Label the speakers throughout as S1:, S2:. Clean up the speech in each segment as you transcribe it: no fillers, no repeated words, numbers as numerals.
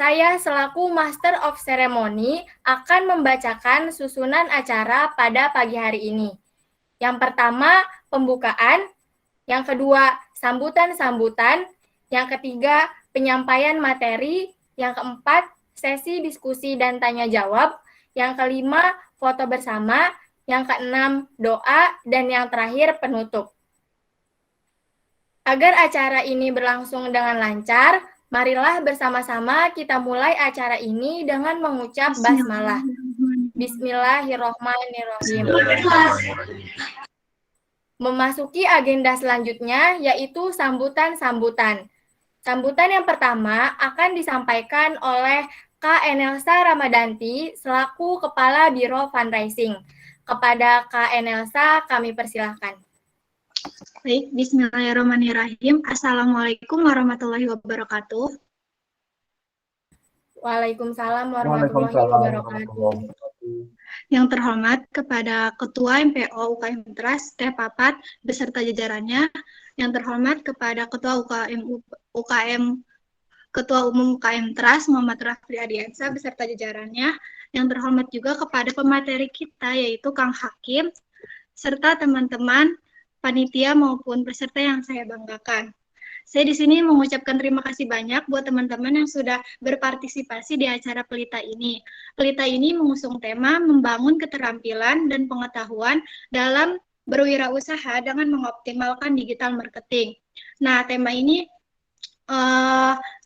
S1: Saya selaku Master of Ceremony akan membacakan susunan acara pada pagi hari ini. Yang pertama, pembukaan. Yang kedua, sambutan-sambutan. Yang ketiga, penyampaian materi. Yang keempat, sesi diskusi dan tanya jawab. Yang kelima, foto bersama. Yang keenam, doa. Dan yang terakhir, penutup. Agar acara ini berlangsung dengan lancar, marilah bersama-sama kita mulai acara ini dengan mengucap basmalah. Bismillahirrahmanirrahim. Memasuki agenda selanjutnya, yaitu sambutan-sambutan. Sambutan yang pertama akan disampaikan oleh Kak Enelsa Ramadanti selaku Kepala Biro Fundraising. Kepada Kak Enelsa, kami persilahkan.
S2: Baik, bismillahirrahmanirrahim. Assalamualaikum warahmatullahi wabarakatuh.
S1: Waalaikumsalam warahmatullahi wabarakatuh.
S2: Yang terhormat kepada Ketua MPO UKM Trust, Teh Papat, beserta jajarannya. Yang terhormat kepada Ketua Ketua Umum UKM Trust, Muhammad Rafli Adiansa, beserta jajarannya. Yang terhormat juga kepada pemateri kita, yaitu Kang Hakim, serta teman-teman panitia maupun peserta yang saya banggakan. Saya di sini mengucapkan terima kasih banyak buat teman-teman yang sudah berpartisipasi di acara Pelita ini. Pelita ini mengusung tema membangun keterampilan dan pengetahuan dalam berwirausaha dengan mengoptimalkan digital marketing. Nah, tema ini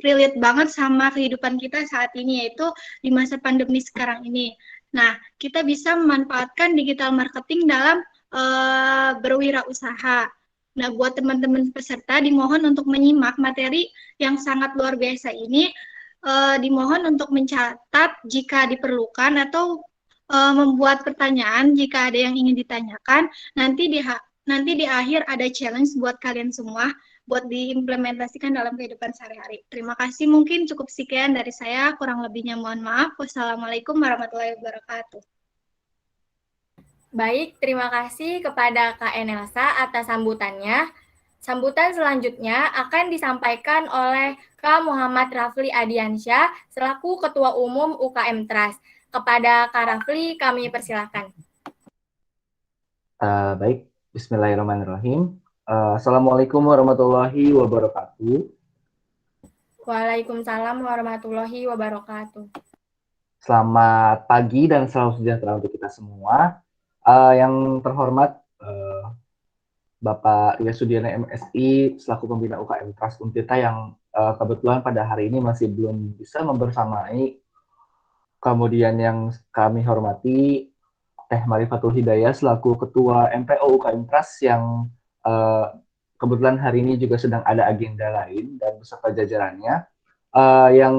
S2: relate banget sama kehidupan kita saat ini, yaitu di masa pandemi sekarang ini. Nah, kita bisa memanfaatkan digital marketing dalam berwirausaha. Nah, buat teman-teman peserta dimohon untuk menyimak materi yang sangat luar biasa ini. Dimohon untuk mencatat jika diperlukan atau membuat pertanyaan jika ada yang ingin ditanyakan. Nanti di akhir ada challenge buat kalian semua buat diimplementasikan dalam kehidupan sehari-hari. Terima kasih, mungkin cukup sekian dari saya, kurang lebihnya mohon maaf. Wassalamualaikum warahmatullahi wabarakatuh.
S1: Baik, terima kasih kepada Kak Enelsa atas sambutannya. Sambutan selanjutnya akan disampaikan oleh Kak Muhammad Rafli Adiansyah selaku Ketua Umum UKM Trust. Kepada Kak Rafli, kami persilakan.
S3: Baik, bismillahirrahmanirrahim. Assalamualaikum warahmatullahi wabarakatuh.
S1: Waalaikumsalam warahmatullahi wabarakatuh.
S3: Selamat pagi dan salam sejahtera untuk kita semua. Yang terhormat Bapak Ria Sudiana MSI selaku pembina UKM Trust Untirta yang kebetulan pada hari ini masih belum bisa membersamai. Kemudian yang kami hormati Teh Marifatul Hidayah selaku Ketua MPO UKM Trust yang kebetulan hari ini juga sedang ada agenda lain dan beserta jajarannya. Yang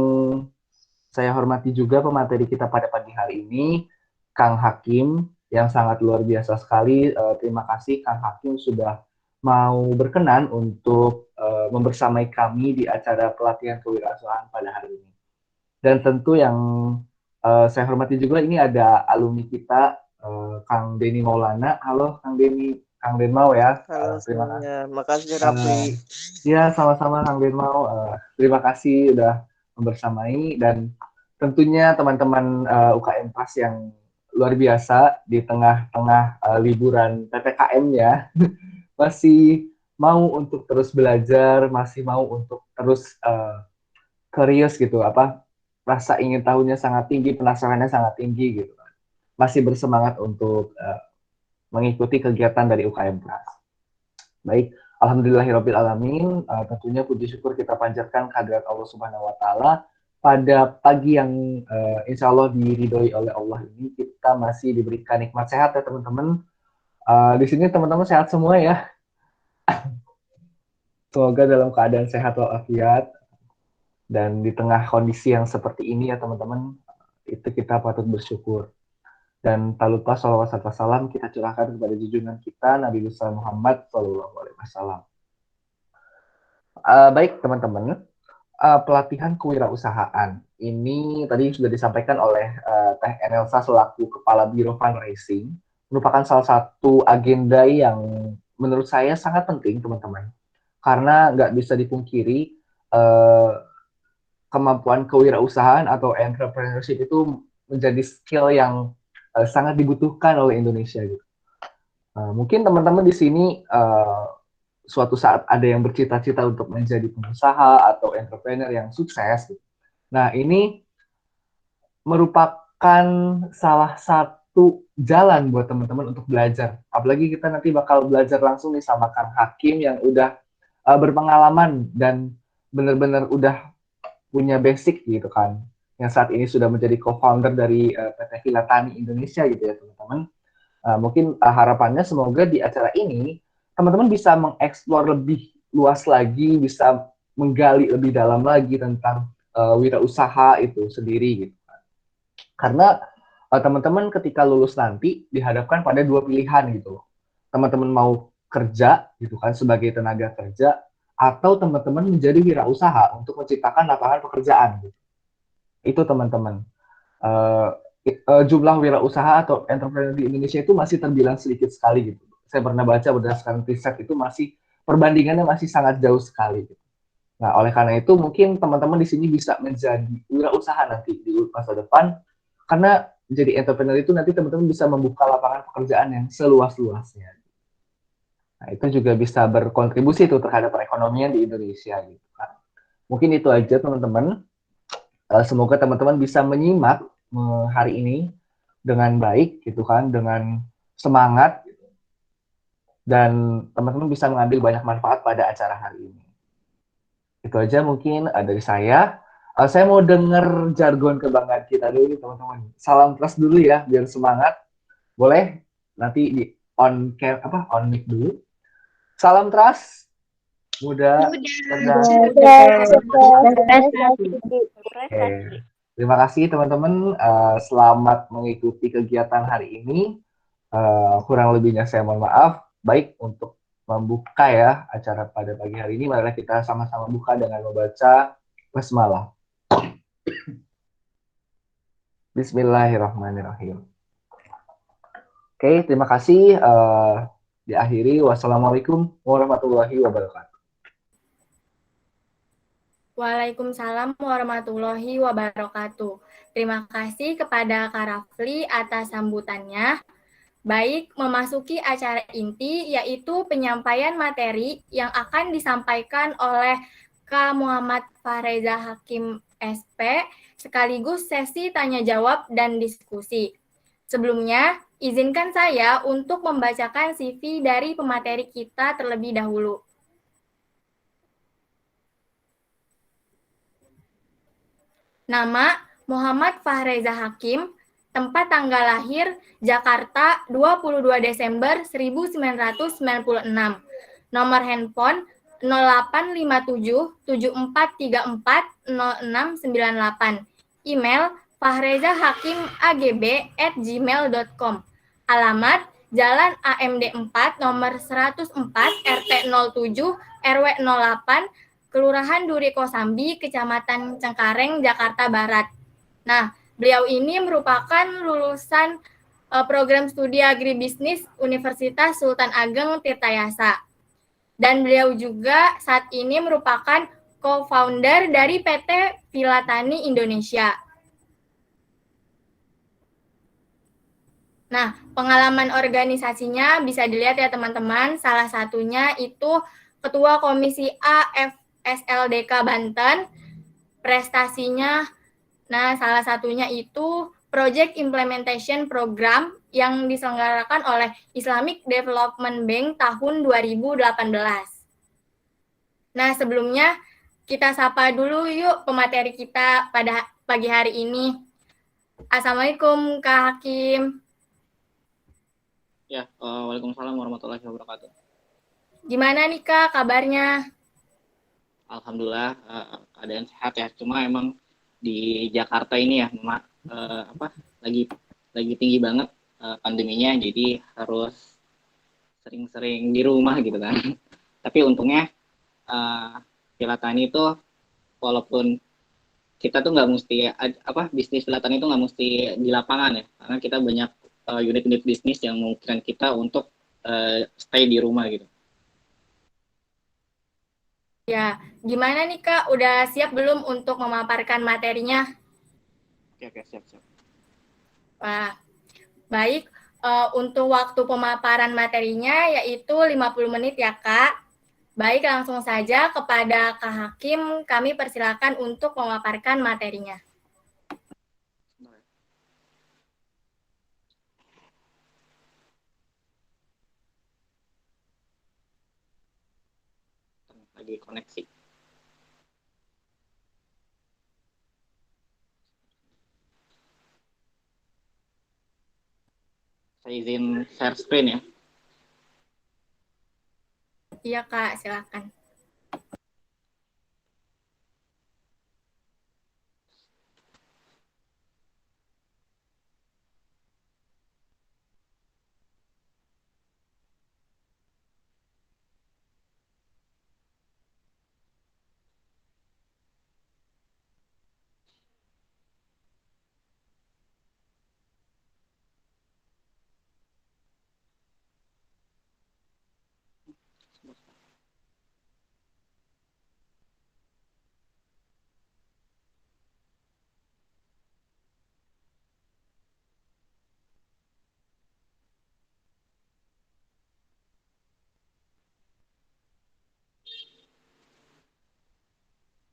S3: saya hormati juga pemateri kita pada pagi hari ini, Kang Hakim, yang sangat luar biasa sekali. Terima kasih Kang Hakim sudah mau berkenan untuk membersamai kami di acara pelatihan kewirausahaan pada hari ini. Dan tentu yang saya hormati juga ini ada alumni kita, Kang Denny Maulana. Halo Kang Denny, Kang Denmau ya.
S4: Halo
S3: terima
S4: semuanya, makasih Rafli.
S3: Ya, sama-sama Kang Denmau. Terima kasih udah membersamai dan tentunya teman-teman UKM PAS yang luar biasa di tengah-tengah liburan PPKM ya, masih mau untuk terus belajar, masih mau untuk terus curious gitu, rasa ingin tahunya sangat tinggi, penasarannya sangat tinggi gitu, masih bersemangat untuk mengikuti kegiatan dari UKM PAS. Baik, alhamdulillahirabbil alamin, tentunya puji syukur kita panjatkan kehadirat Allah Subhanahu wa taala. Pada pagi yang insya Allah diridhoi oleh Allah ini, kita masih diberikan nikmat sehat ya teman-teman. Di sini teman-teman sehat semua ya. Semoga dalam keadaan sehat walafiat. Dan di tengah kondisi yang seperti ini ya teman-teman, itu kita patut bersyukur. Dan tak lupa sholawat serta salam kita curahkan kepada junjungan kita Nabi besar Muhammad SAW. Baik teman-teman, pelatihan kewirausahaan ini tadi sudah disampaikan oleh Teh Enelsa selaku Kepala Biro Fundraising, merupakan salah satu agenda yang menurut saya sangat penting teman-teman, karena nggak bisa dipungkiri kemampuan kewirausahaan atau entrepreneurship itu menjadi skill yang sangat dibutuhkan oleh Indonesia gitu. Mungkin teman-teman di sini suatu saat ada yang bercita-cita untuk menjadi pengusaha atau entrepreneur yang sukses. Gitu. Nah, ini merupakan salah satu jalan buat teman-teman untuk belajar. Apalagi kita nanti bakal belajar langsung nih sama Kang Hakim yang udah berpengalaman dan benar-benar udah punya basic gitu kan. Yang saat ini sudah menjadi co-founder dari PT Filatani Indonesia gitu ya teman-teman. Mungkin harapannya semoga di acara ini teman-teman bisa mengeksplor lebih luas lagi, bisa menggali lebih dalam lagi tentang wirausaha itu sendiri gitu. Karena teman-teman ketika lulus nanti dihadapkan pada dua pilihan gitu. Teman-teman mau kerja gitu kan sebagai tenaga kerja atau teman-teman menjadi wirausaha untuk menciptakan lapangan pekerjaan gitu. Itu teman-teman. Jumlah wirausaha atau entrepreneur di Indonesia itu masih terbilang sedikit sekali gitu. Saya pernah baca berdasarkan riset itu masih perbandingannya masih sangat jauh sekali gitu. Nah, oleh karena itu mungkin teman-teman di sini bisa menjadi wirausaha nanti di masa depan karena jadi entrepreneur itu nanti teman-teman bisa membuka lapangan pekerjaan yang seluas-luasnya. Nah, itu juga bisa berkontribusi tuh terhadap perekonomian di Indonesia gitu kan. Mungkin itu aja teman-teman. Semoga teman-teman bisa menyimak hari ini dengan baik gitu kan, dengan semangat gitu. Dan teman-teman bisa mengambil banyak manfaat pada acara hari ini. Itu aja mungkin dari saya. Saya mau dengar jargon kebanggaan kita dulu teman-teman. Salam trust dulu ya biar semangat. Boleh nanti di on cam on mic dulu. Salam trust. Muda, cerdas. Oke. Terima kasih teman-teman. Selamat mengikuti kegiatan hari ini. Kurang lebihnya saya mohon maaf. Baik, untuk membuka ya acara pada pagi hari ini, marilah kita sama-sama buka dengan membaca basmalah. Bismillahirrahmanirrahim. Oke, terima kasih. Diakhiri. Wassalamualaikum warahmatullahi wabarakatuh.
S1: Waalaikumsalam warahmatullahi wabarakatuh. Terima kasih kepada Kak Rafli atas sambutannya. Baik, memasuki acara inti yaitu penyampaian materi yang akan disampaikan oleh Kak Muhammad Fahreza Hakim SP, sekaligus sesi tanya jawab dan diskusi. Sebelumnya, izinkan saya untuk membacakan CV dari pemateri kita terlebih dahulu. Nama, Muhammad Fahreza Hakim, tempat tanggal lahir, Jakarta, 22 Desember 1996. Nomor handphone 0857 7434 0698. Email fahrezahakimagb@gmail.com. Alamat Jalan AMD 4 nomor 104 RT 07 RW 08 Kelurahan Duri Kosambi, Kecamatan Cengkareng, Jakarta Barat. Nah, beliau ini merupakan lulusan program studi agribisnis Universitas Sultan Ageng Tirtayasa. Dan beliau juga saat ini merupakan co-founder dari PT Filatani Indonesia. Nah, pengalaman organisasinya bisa dilihat ya teman-teman. Salah satunya itu Ketua Komisi A FSLDK Banten. Prestasinya, nah salah satunya itu Project Implementation Program yang diselenggarakan oleh Islamic Development Bank tahun 2018. Nah, sebelumnya kita sapa dulu yuk pemateri kita pada pagi hari ini. Assalamualaikum Kak Hakim.
S4: Ya, waalaikumsalam warahmatullahi wabarakatuh.
S1: Gimana nih Kak kabarnya?
S4: Alhamdulillah keadaan sehat ya. Cuma emang di Jakarta ini ya, lagi tinggi banget pandeminya, jadi harus sering-sering di rumah gitu kan. Tapi untungnya Filatani itu walaupun kita tuh nggak mesti bisnis Filatani itu nggak mesti di lapangan ya, karena kita banyak unit-unit bisnis yang memungkinkan kita untuk stay di rumah gitu.
S1: Ya, gimana nih Kak? Udah siap belum untuk memaparkan materinya?
S4: Oke, siap, siap.
S1: Wah, baik. Untuk waktu pemaparan materinya yaitu 50 menit ya Kak. Baik, langsung saja kepada Kak Hakim, kami persilakan untuk memaparkan materinya.
S4: Lagi koneksi. Saya izin share screen ya.
S1: Iya Kak, silakan.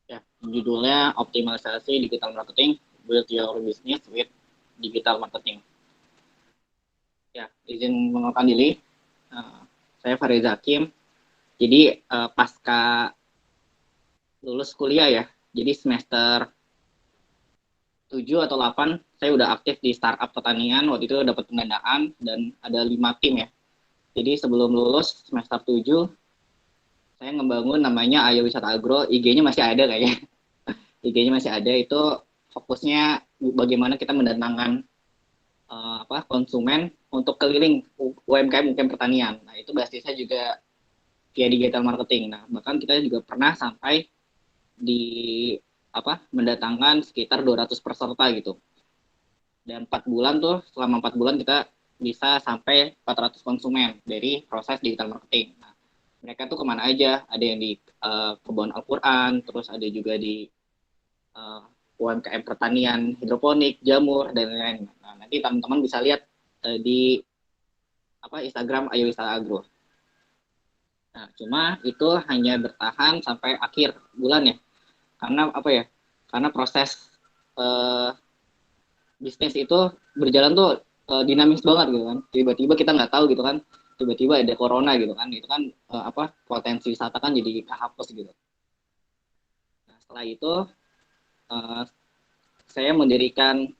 S4: Ya, judulnya optimalisasi digital marketing, build your business with digital marketing. Ya, izin mengenalkan diri. Saya Farid Hakim. Jadi pasca lulus kuliah ya, jadi semester 7 atau 8 saya udah aktif di startup pertanian. Waktu itu dapat pendanaan dan ada 5 tim ya. Jadi sebelum lulus semester 7 saya ngebangun namanya Ayo Wisata Agro. IG-nya masih ada kayaknya. IG-nya masih ada. Itu fokusnya bagaimana kita mendatangkan konsumen untuk keliling UMKM pertanian. Nah, itu basisnya juga via digital marketing. Nah, bahkan kita juga pernah sampai di mendatangkan sekitar 200 peserta gitu. Dan 4 bulan tuh, selama 4 bulan kita bisa sampai 400 konsumen dari proses digital marketing. Nah, mereka tuh kemana aja? Ada yang di kebun Al-Quran, terus ada juga di UMKM pertanian, hidroponik, jamur, dan lain-lain. Nah, nanti teman-teman bisa lihat di Instagram Ayo Wisata Agro. Nah, cuma itu hanya bertahan sampai akhir bulan ya. Karena Karena proses bisnis itu berjalan tuh dinamis banget gitu kan. Tiba-tiba kita nggak tahu gitu kan. Tiba-tiba ada corona gitu kan. Itu kan potensi wisata kan jadi kehapus gitu. Nah, setelah itu saya mendirikan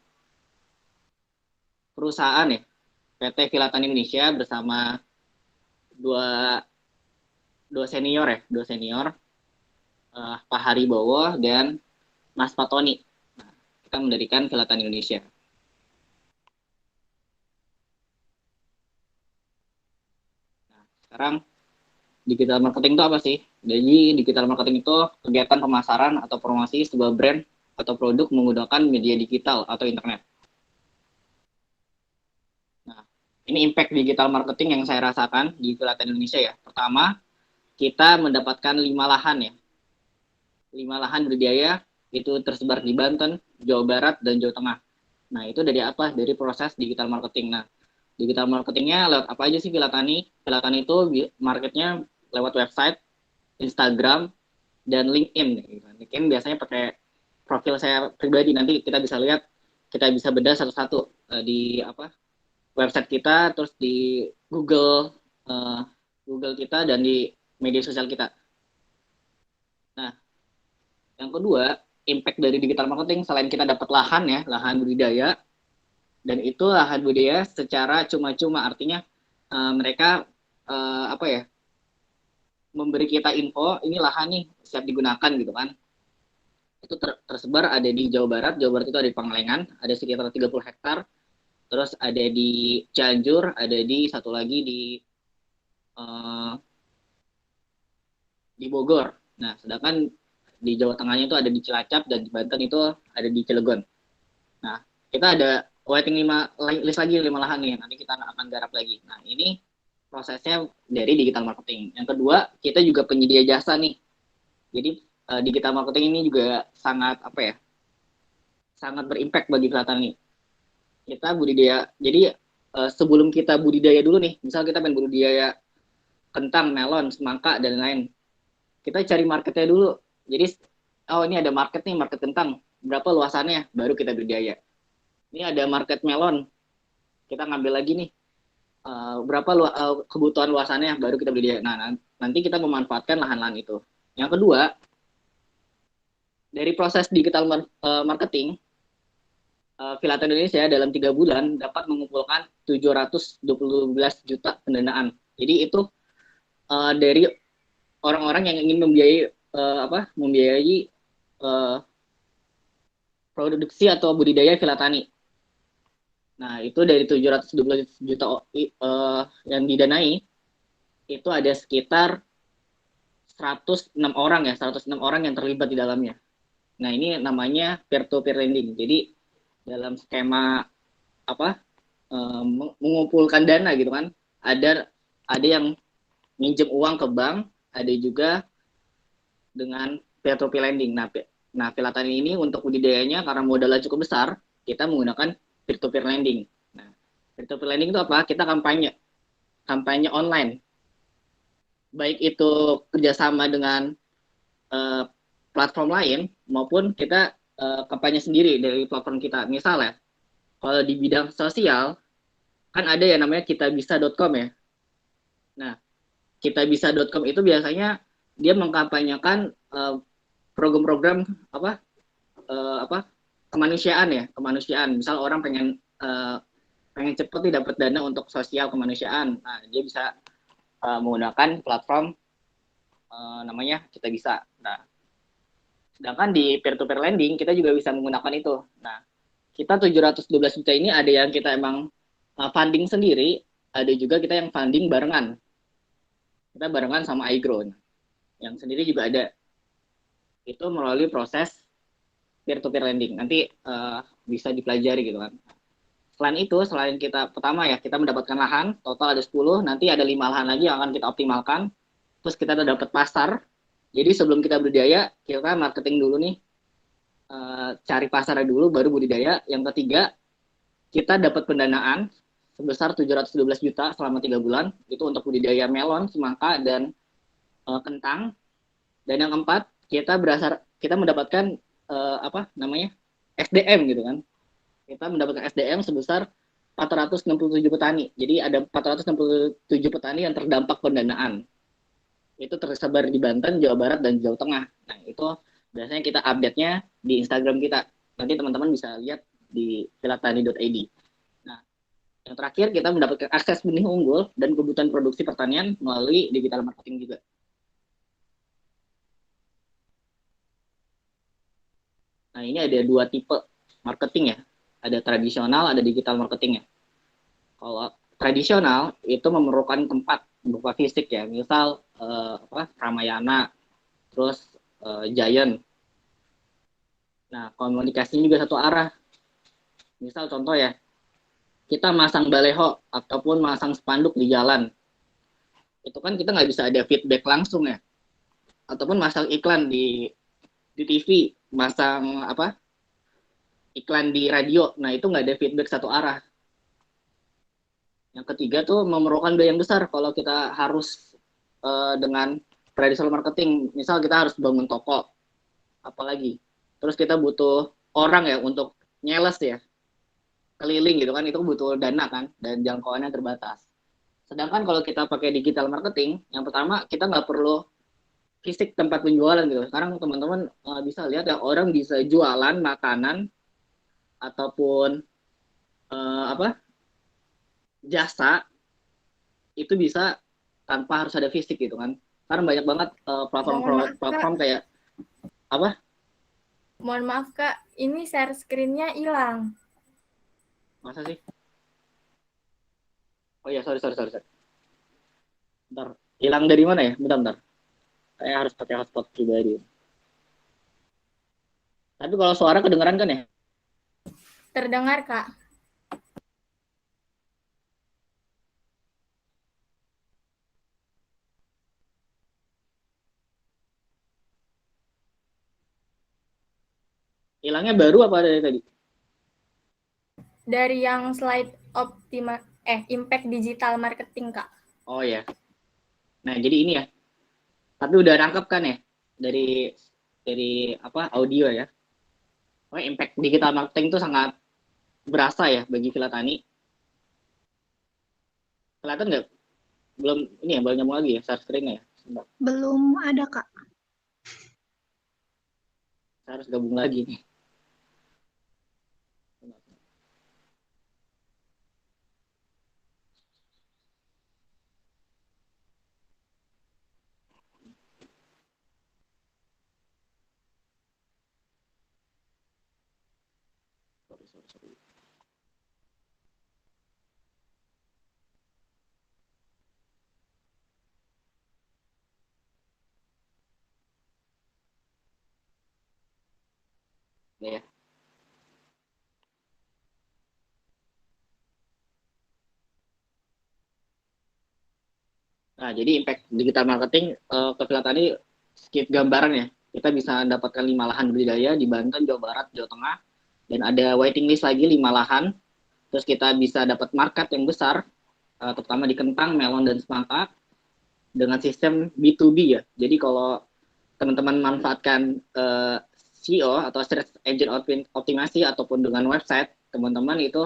S4: perusahaan ya, PT Vilatan Indonesia bersama dua senior Pak Haribowo dan Mas Patoni. Nah, kita mendirikan Vilatan Indonesia. Nah, sekarang digital marketing itu apa sih? Jadi digital marketing itu kegiatan pemasaran atau promosi sebuah brand atau produk menggunakan media digital atau internet. Nah, ini impact digital marketing yang saya rasakan di Vilatan Indonesia ya. Pertama, kita mendapatkan 5 lahan ya. 5 lahan budidaya itu tersebar di Banten, Jawa Barat, dan Jawa Tengah. Nah, itu dari apa? Dari proses digital marketing. Nah, digital marketingnya lewat apa aja sih Vilatani? Vilatani itu marketnya lewat website, Instagram, dan LinkedIn. LinkedIn biasanya pakai profil saya pribadi. Nanti kita bisa lihat, kita bisa bedah satu-satu di website kita, terus di Google kita, dan di media sosial kita. Nah, yang kedua, impact dari digital marketing selain kita dapat lahan ya, lahan budidaya, dan itu lahan budidaya secara cuma-cuma, artinya mereka memberi kita info ini lahan nih siap digunakan gitu kan. Itu tersebar ada di Jawa Barat itu ada di Pangalengan, ada sekitar 30 hektar, terus ada di Cianjur, ada di satu lagi di Bogor. Nah, sedangkan di Jawa Tengahnya itu ada di Cilacap, dan di Banten itu ada di Cilegon. Nah, kita ada waiting list lagi 5 lahan nih, nanti kita akan garap lagi. Nah, ini prosesnya dari digital marketing. Yang kedua, kita juga penyedia jasa nih. Jadi digital marketing ini juga sangat apa ya? Sangat berimpact bagi Filatani. Kita budidaya. Jadi sebelum kita budidaya dulu nih, misal kita pengen budidaya kentang, melon, semangka dan lain. Kita cari marketnya dulu. Jadi ini ada market nih, market kentang. Berapa luasannya? Baru kita budidaya. Ini ada market melon. Kita ngambil lagi nih. Berapa kebutuhan luasannya? Baru kita budidaya. Nah, nanti kita memanfaatkan lahan-lahan itu. Yang kedua, dari proses digital marketing, Filata Indonesia dalam 3 bulan dapat mengumpulkan 712 juta pendanaan. Jadi itu dari orang-orang yang ingin membiayai produksi atau budidaya filatani. Nah, itu dari 712 juta yang didanai, itu ada sekitar 106 orang yang terlibat di dalamnya. Nah, ini namanya peer-to-peer lending. Jadi dalam skema mengumpulkan dana gitu kan, ada yang minjem uang ke bank, ada juga dengan peer-to-peer lending. Nah, Filatani ini untuk budidayanya karena modalnya cukup besar, kita menggunakan peer-to-peer lending. Nah, peer-to-peer lending itu apa? Kita kampanye online. Baik itu kerjasama dengan platform lain, maupun kita kampanye sendiri dari platform kita. Misalnya, kalau di bidang sosial, kan ada yang namanya kitabisa.com ya. Nah, kitabisa.com itu biasanya dia mengkampanyekan program-program kemanusiaan. Misal orang pengen cepet nih dapat dana untuk sosial kemanusiaan. Nah, dia bisa menggunakan platform namanya Kitabisa. Nah, sedangkan di peer-to-peer lending kita juga bisa menggunakan itu. Nah, kita 712 juta ini ada yang kita emang funding sendiri, ada juga kita yang funding barengan. Kita barengan sama iGrow. Yang sendiri juga ada. Itu melalui proses peer-to-peer lending. Nanti bisa dipelajari gitu kan. Selain kita, pertama ya, kita mendapatkan lahan, total ada 10, nanti ada 5 lahan lagi yang akan kita optimalkan. Terus kita dapat pasar. Jadi sebelum kita budidaya, kita marketing dulu nih. Cari pasarnya dulu, baru budidaya. Yang ketiga, kita dapat pendanaan sebesar 712 juta selama 3 bulan. Itu untuk budidaya melon, semangka, dan kentang. Dan yang keempat, kita mendapatkan SDM gitu kan. Kita mendapatkan SDM sebesar 467 petani. Jadi ada 467 petani yang terdampak pendanaan. Itu tersebar di Banten, Jawa Barat, dan Jawa Tengah. Nah, itu biasanya kita update-nya di Instagram kita. Nanti teman-teman bisa lihat di filatani.id. Nah, yang terakhir kita mendapatkan akses benih unggul dan kebutuhan produksi pertanian melalui digital marketing juga. Nah, ini ada 2 tipe marketing ya. Ada tradisional, ada digital marketing ya. Kalau tradisional itu memerlukan tempat berupa fisik ya. Misal Ramayana, terus Giant. Nah, komunikasinya juga satu arah. Misal contoh ya, kita masang baleho ataupun masang spanduk di jalan. Itu kan kita nggak bisa ada feedback langsung ya. Ataupun masang iklan di TV, masang iklan di radio. Nah, itu nggak ada feedback satu arah. Yang ketiga tuh memerlukan biaya yang besar kalau kita harus dengan traditional marketing. Misal kita harus bangun toko, apalagi. Terus kita butuh orang ya untuk nyeles ya, keliling gitu kan, itu butuh dana kan, dan jangkauannya terbatas. Sedangkan kalau kita pakai digital marketing, yang pertama kita nggak perlu fisik tempat penjualan gitu. Sekarang teman-teman bisa lihat ya, orang bisa jualan makanan ataupun jasa itu bisa tanpa harus ada fisik gitu kan. Karena banyak banget platform kayak apa?
S1: Mohon maaf Kak, ini share screen-nya hilang.
S4: Masa sih? Oh ya, sorry. Bentar, hilang dari mana ya? Bentar. Saya harus pakai hotspot pribadi. Tapi kalau suara kedengeran kan ya?
S1: Terdengar Kak.
S4: Hilangnya baru apa dari tadi?
S1: Dari yang slide impact digital marketing, Kak.
S4: Oh ya. Nah, jadi ini ya. Tapi udah nangkep kan ya dari apa audio ya. Oh, impact digital marketing itu sangat berasa ya bagi Villa Tani. Kelihatan nggak? Belum ini ya, belum nyambung lagi ya share screen-nya ya. Sebentar,
S2: Belum ada, Kak.
S4: saya harus gabung lagi nih. Sorry. Ya. Nah, jadi impact digital marketing ke Villa Tani skip gambaran ya. Kita bisa dapatkan 5 lahan budidaya di Banten, Jawa Barat, Jawa Tengah, dan ada waiting list lagi 5 lahan. Terus kita bisa dapat market yang besar, terutama di kentang, melon, dan semangka, dengan sistem B2B ya. Jadi kalau teman-teman manfaatkan SEO atau Search Engine Optimasi ataupun dengan website, teman-teman itu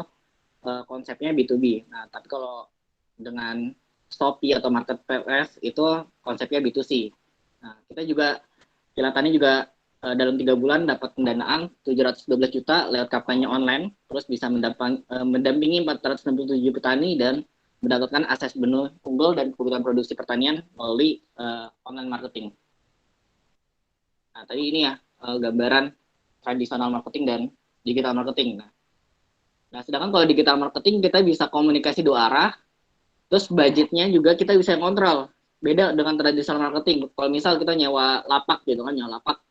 S4: konsepnya B2B. Nah, tapi kalau dengan Shopee atau Marketplace itu konsepnya B2C. Nah, kita juga Villa Tani juga dalam 3 bulan dapat pendanaan 712 juta lewat kampanye online, terus bisa mendampingi 467 petani dan mendapatkan akses menu unggul dan kebutuhan produksi pertanian melalui online marketing. Nah, tadi ini ya gambaran tradisional marketing dan digital marketing. Nah, sedangkan kalau digital marketing kita bisa komunikasi 2 arah, terus budgetnya juga kita bisa kontrol. Beda dengan tradisional marketing. Kalau misal kita nyewa lapak gitu kan, nyewa lapak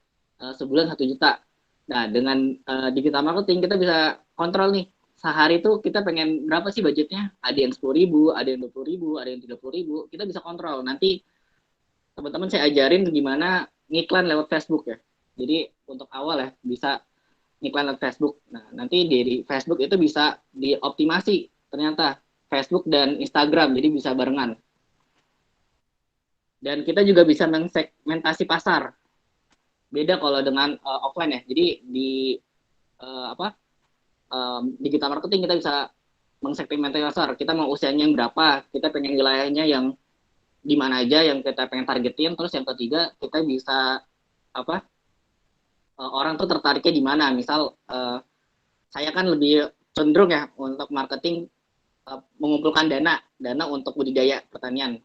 S4: sebulan 1 juta. Nah, dengan digital marketing kita bisa kontrol nih. Sehari itu kita pengen berapa sih budgetnya? Ada yang 10.000, ada yang 20.000, ada yang 30.000. Kita bisa kontrol. Nanti teman-teman saya ajarin gimana ngiklan lewat Facebook ya. Jadi untuk awal ya bisa ngiklan lewat Facebook. Nah, nanti dari Facebook itu bisa dioptimasi ternyata Facebook dan Instagram, jadi bisa barengan. Dan kita juga bisa mensegmentasi pasar. Beda kalau dengan offline ya. Jadi di digital marketing kita bisa mengsegmentasi pasar. Kita mau usianya yang berapa, kita pengen wilayahnya yang di mana aja yang kita pengen targetin. Terus yang ketiga kita bisa orang tuh tertariknya di mana. Misal saya kan lebih cenderung ya untuk marketing mengumpulkan dana untuk budidaya pertanian.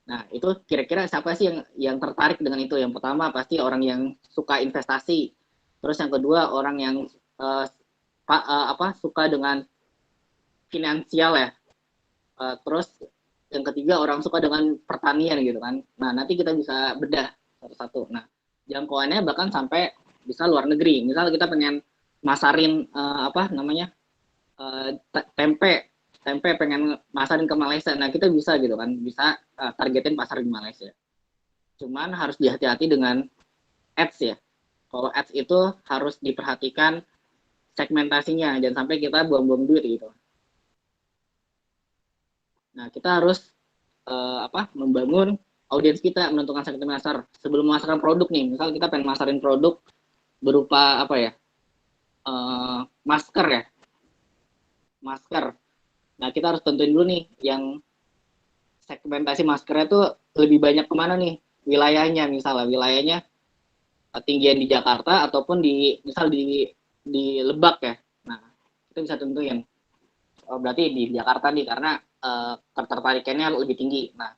S4: Nah, itu kira-kira siapa sih yang tertarik dengan itu? Yang pertama pasti orang yang suka investasi. Terus yang kedua orang yang suka dengan finansial ya. Terus yang ketiga orang suka dengan pertanian gitu kan. Nah, nanti kita bisa bedah satu-satu. Nah, jangkauannya bahkan sampai bisa luar negeri. Misal kita pengen masarin tempe pengen masarin ke Malaysia. Nah, kita bisa gitu kan, bisa targetin pasar di Malaysia. Cuman harus dihati-hati dengan ads ya. Kalau ads itu harus diperhatikan segmentasinya, jangan sampai kita buang-buang duit gitu. Nah, kita harus membangun audiens kita, menentukan segmen pasar sebelum memasarkan produk nih. Misal kita pengen masarin produk berupa masker ya. Masker. Nah, kita harus tentuin dulu nih yang segmentasi maskernya tuh lebih banyak kemana nih wilayahnya, misalnya wilayahnya tinggian di Jakarta ataupun misal di Lebak ya. Nah, kita bisa tentuin. Berarti di Jakarta nih karena ketertarikannya lebih tinggi. Nah,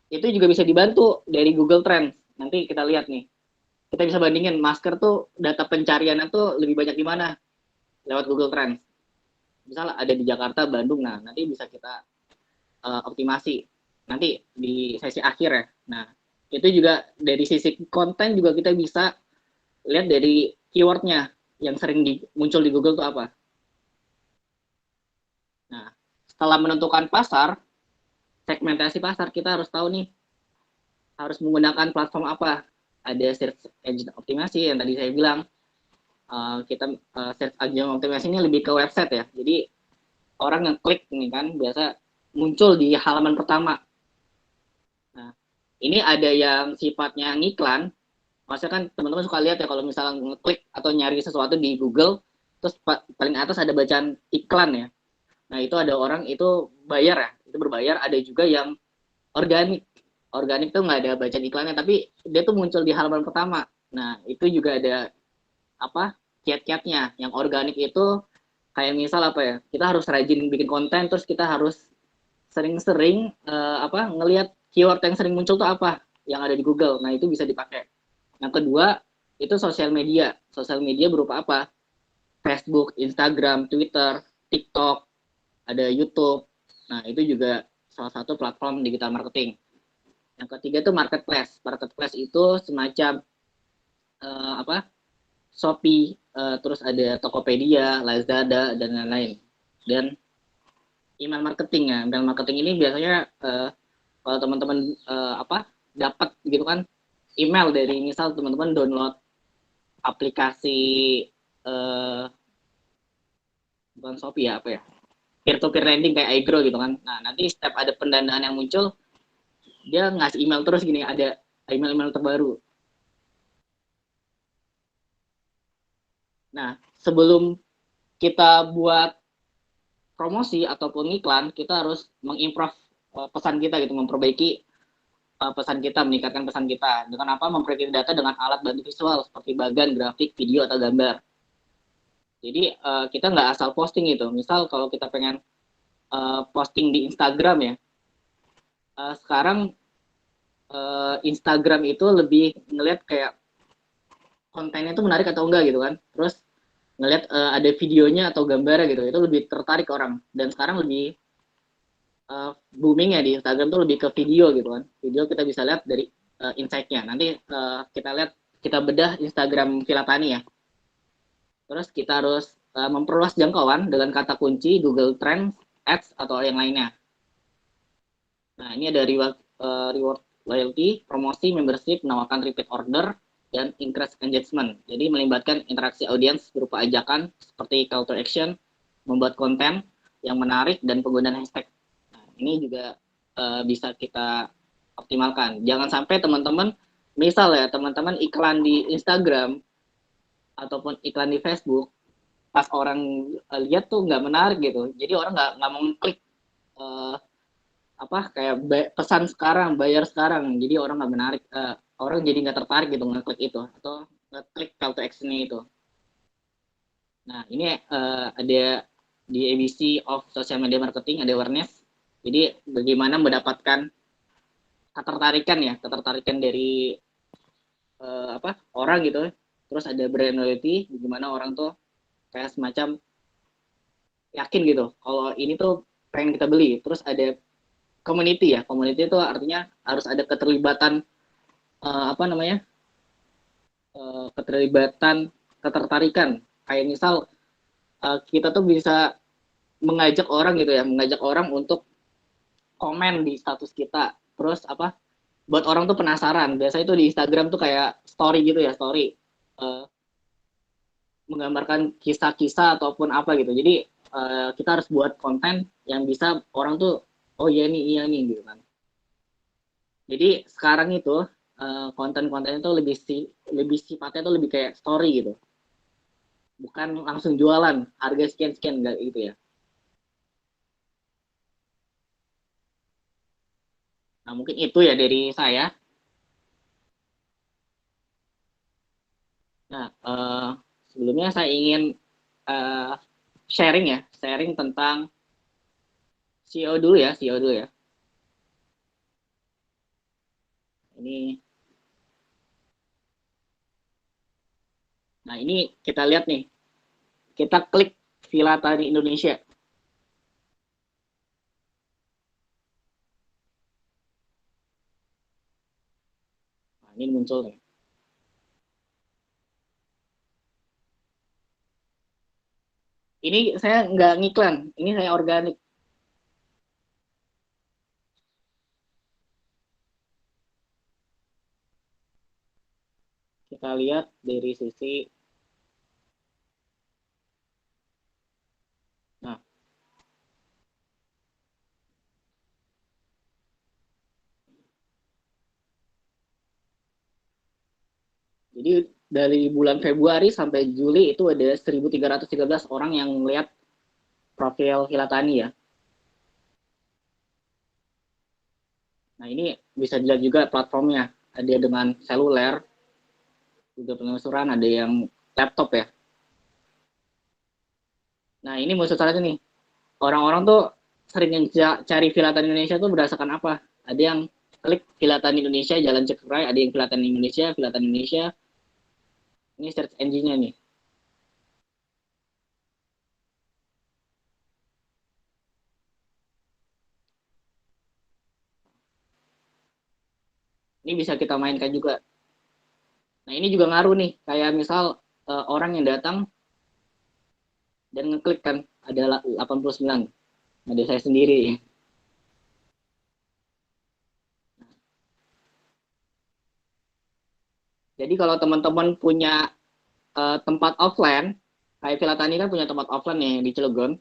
S4: itu juga bisa dibantu dari Google Trends. Nanti kita lihat nih. Kita bisa bandingin masker tuh data pencariannya tuh lebih banyak di mana lewat Google Trends. Misal ada di Jakarta, Bandung. Nah, nanti bisa kita optimasi nanti di sesi akhir ya. Nah, itu juga dari sisi konten juga kita bisa lihat dari keywordnya yang sering muncul di Google itu apa. Nah, setelah menentukan pasar, segmentasi pasar, kita harus tahu nih harus menggunakan platform apa. Ada search engine optimasi yang tadi saya bilang. kita search ajang optimasi ini lebih ke website ya. Jadi orang ngeklik nih kan biasa muncul di halaman pertama. Nah, ini ada yang sifatnya ngiklan. Maksudnya kan teman-teman suka lihat ya kalau misalnya ngeklik atau nyari sesuatu di Google, terus paling atas ada bacaan iklan ya. Nah, itu ada orang itu bayar ya, itu berbayar. Ada juga yang organik. Organik tuh nggak ada bacaan iklannya, tapi dia tuh muncul di halaman pertama. Nah, itu juga ada apa kiat-kiatnya. Yang organik itu kayak misal apa ya, kita harus rajin bikin konten, terus kita harus sering-sering ngelihat keyword yang sering muncul tuh apa yang ada di Google. Nah, itu bisa dipakai. Yang kedua, itu sosial media. Sosial media berupa apa? Facebook, Instagram, Twitter, TikTok, ada YouTube. Nah, itu juga salah satu platform digital marketing. Yang ketiga itu marketplace. Marketplace itu semacam Shopee, terus ada Tokopedia, Lazada, dan lain-lain. Dan email marketing ya. Email marketing ini biasanya kalau teman-teman dapat gitu kan email dari misal teman-teman download aplikasi bukan Shopee ya apa ya peer to peer lending kayak iGrow gitu kan. Nah, nanti setiap ada pendanaan yang muncul dia ngasih email terus gini, ada email-email terbaru. Nah, sebelum kita buat promosi ataupun iklan, kita harus mengimprove pesan kita gitu, memperbaiki pesan kita, meningkatkan pesan kita. Dengan apa? Memperbaiki data dengan alat bantu visual seperti bagan, grafik, video, atau gambar. Jadi kita nggak asal posting itu. Misal kalau kita pengen posting di Instagram ya, sekarang Instagram itu lebih ngelihat kayak kontennya itu menarik atau enggak gitu kan. Terus ngelihat ada videonya atau gambarnya gitu, itu lebih tertarik orang. Dan sekarang lebih booming ya di Instagram tuh lebih ke video gitu kan. Video kita bisa lihat dari insight-nya. Nanti kita bedah Instagram Vilatani ya. Terus kita harus memperluas jangkauan dengan kata kunci Google Trends, Ads, atau yang lainnya. Nah, ini ada reward loyalty, promosi, membership, menawarkan repeat order, dan increase engagement. Jadi melibatkan interaksi audiens berupa ajakan seperti call to action, membuat konten yang menarik, dan penggunaan hashtag. Nah, ini juga bisa kita optimalkan. Jangan sampai teman-teman, misal ya teman-teman iklan di Instagram ataupun iklan di Facebook, pas orang lihat tuh nggak menarik gitu. Jadi orang nggak mau klik kayak pesan sekarang, bayar sekarang. Jadi orang nggak menarik, orang jadi nggak tertarik gitu ngeklik itu atau ngeklik call to action itu. Nah, ini ada di ABC of Social Media Marketing, ada awareness. Jadi bagaimana mendapatkan ketertarikan dari orang gitu. Terus ada brand loyalty, bagaimana orang tuh kayak semacam yakin gitu kalau ini tuh pengen kita beli. Terus ada community ya. Community itu artinya harus ada keterlibatan ketertarikan. Kayak misal kita tuh bisa mengajak orang untuk komen di status kita. Terus buat orang tuh penasaran. Biasanya itu di Instagram tuh kayak story gitu ya, story menggambarkan kisah-kisah ataupun apa gitu. Jadi kita harus buat konten yang bisa orang tuh oh iya nih gitu kan. Jadi sekarang itu konten-konten itu lebih sifatnya tuh lebih kayak story gitu. Bukan langsung jualan harga sekian enggak gitu ya. Nah, mungkin itu ya dari saya. Nah, sebelumnya saya ingin uh, sharing tentang CEO dulu ya, CEO dulu ya. Ini, nah ini kita lihat nih, kita klik Villa Tani Indonesia. Nah, ini muncul nih. Ini saya nggak ngiklan, ini saya organik. Kita lihat dari sisi Jadi dari bulan Februari sampai Juli itu ada 1.313 orang yang melihat profil Hilatani ya. Nah ini bisa dilihat juga platformnya. Ada dengan seluler, juga penelusuran, ada yang laptop ya. Nah ini maksud saya nih, orang-orang tuh sering cari Hilatan Indonesia tuh berdasarkan apa? Ada yang klik Hilatan Indonesia, jalan Cengkerai, ada yang Hilatan Indonesia, Hilatan Indonesia. Ini search engine-nya nih. Ini bisa kita mainkan juga. Nah ini juga ngaruh nih, kayak misal orang yang datang dan ngeklik kan, ada 89. Ada saya sendiri. Jadi kalau teman-teman punya tempat offline, kayak Villa Tani kan punya tempat offline nih di Cilegon.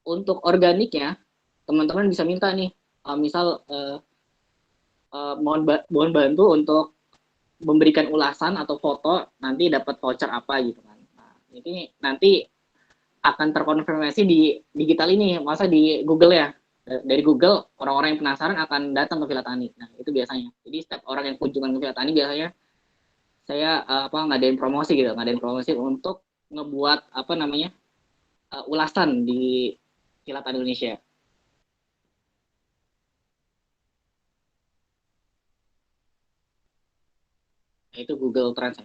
S4: Untuk organiknya, teman-teman bisa minta nih, misal mohon bantu untuk memberikan ulasan atau foto, nanti dapat voucher apa gitu kan. Nah, ini nanti akan terkonfirmasi di digital ini, masa di Google ya. Dari Google, orang-orang yang penasaran akan datang ke Villa Tani. Nah, itu biasanya. Jadi setiap orang yang kunjungan ke Villa Tani biasanya saya ngadain promosi untuk ngebuat apa namanya ulasan di Villa Tani Indonesia. Itu Google Trends.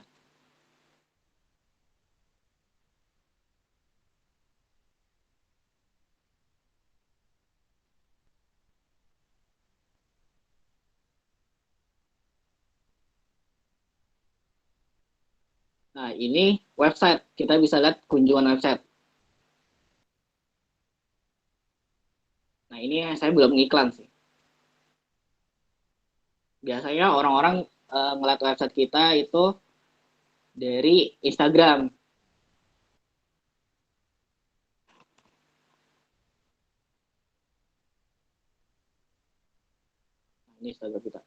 S4: Nah, ini website. Kita bisa lihat kunjungan website. Nah, ini saya belum ngiklan sih. Biasanya orang-orang ngeliat website kita itu dari Instagram. Nah, ini Instagram kita.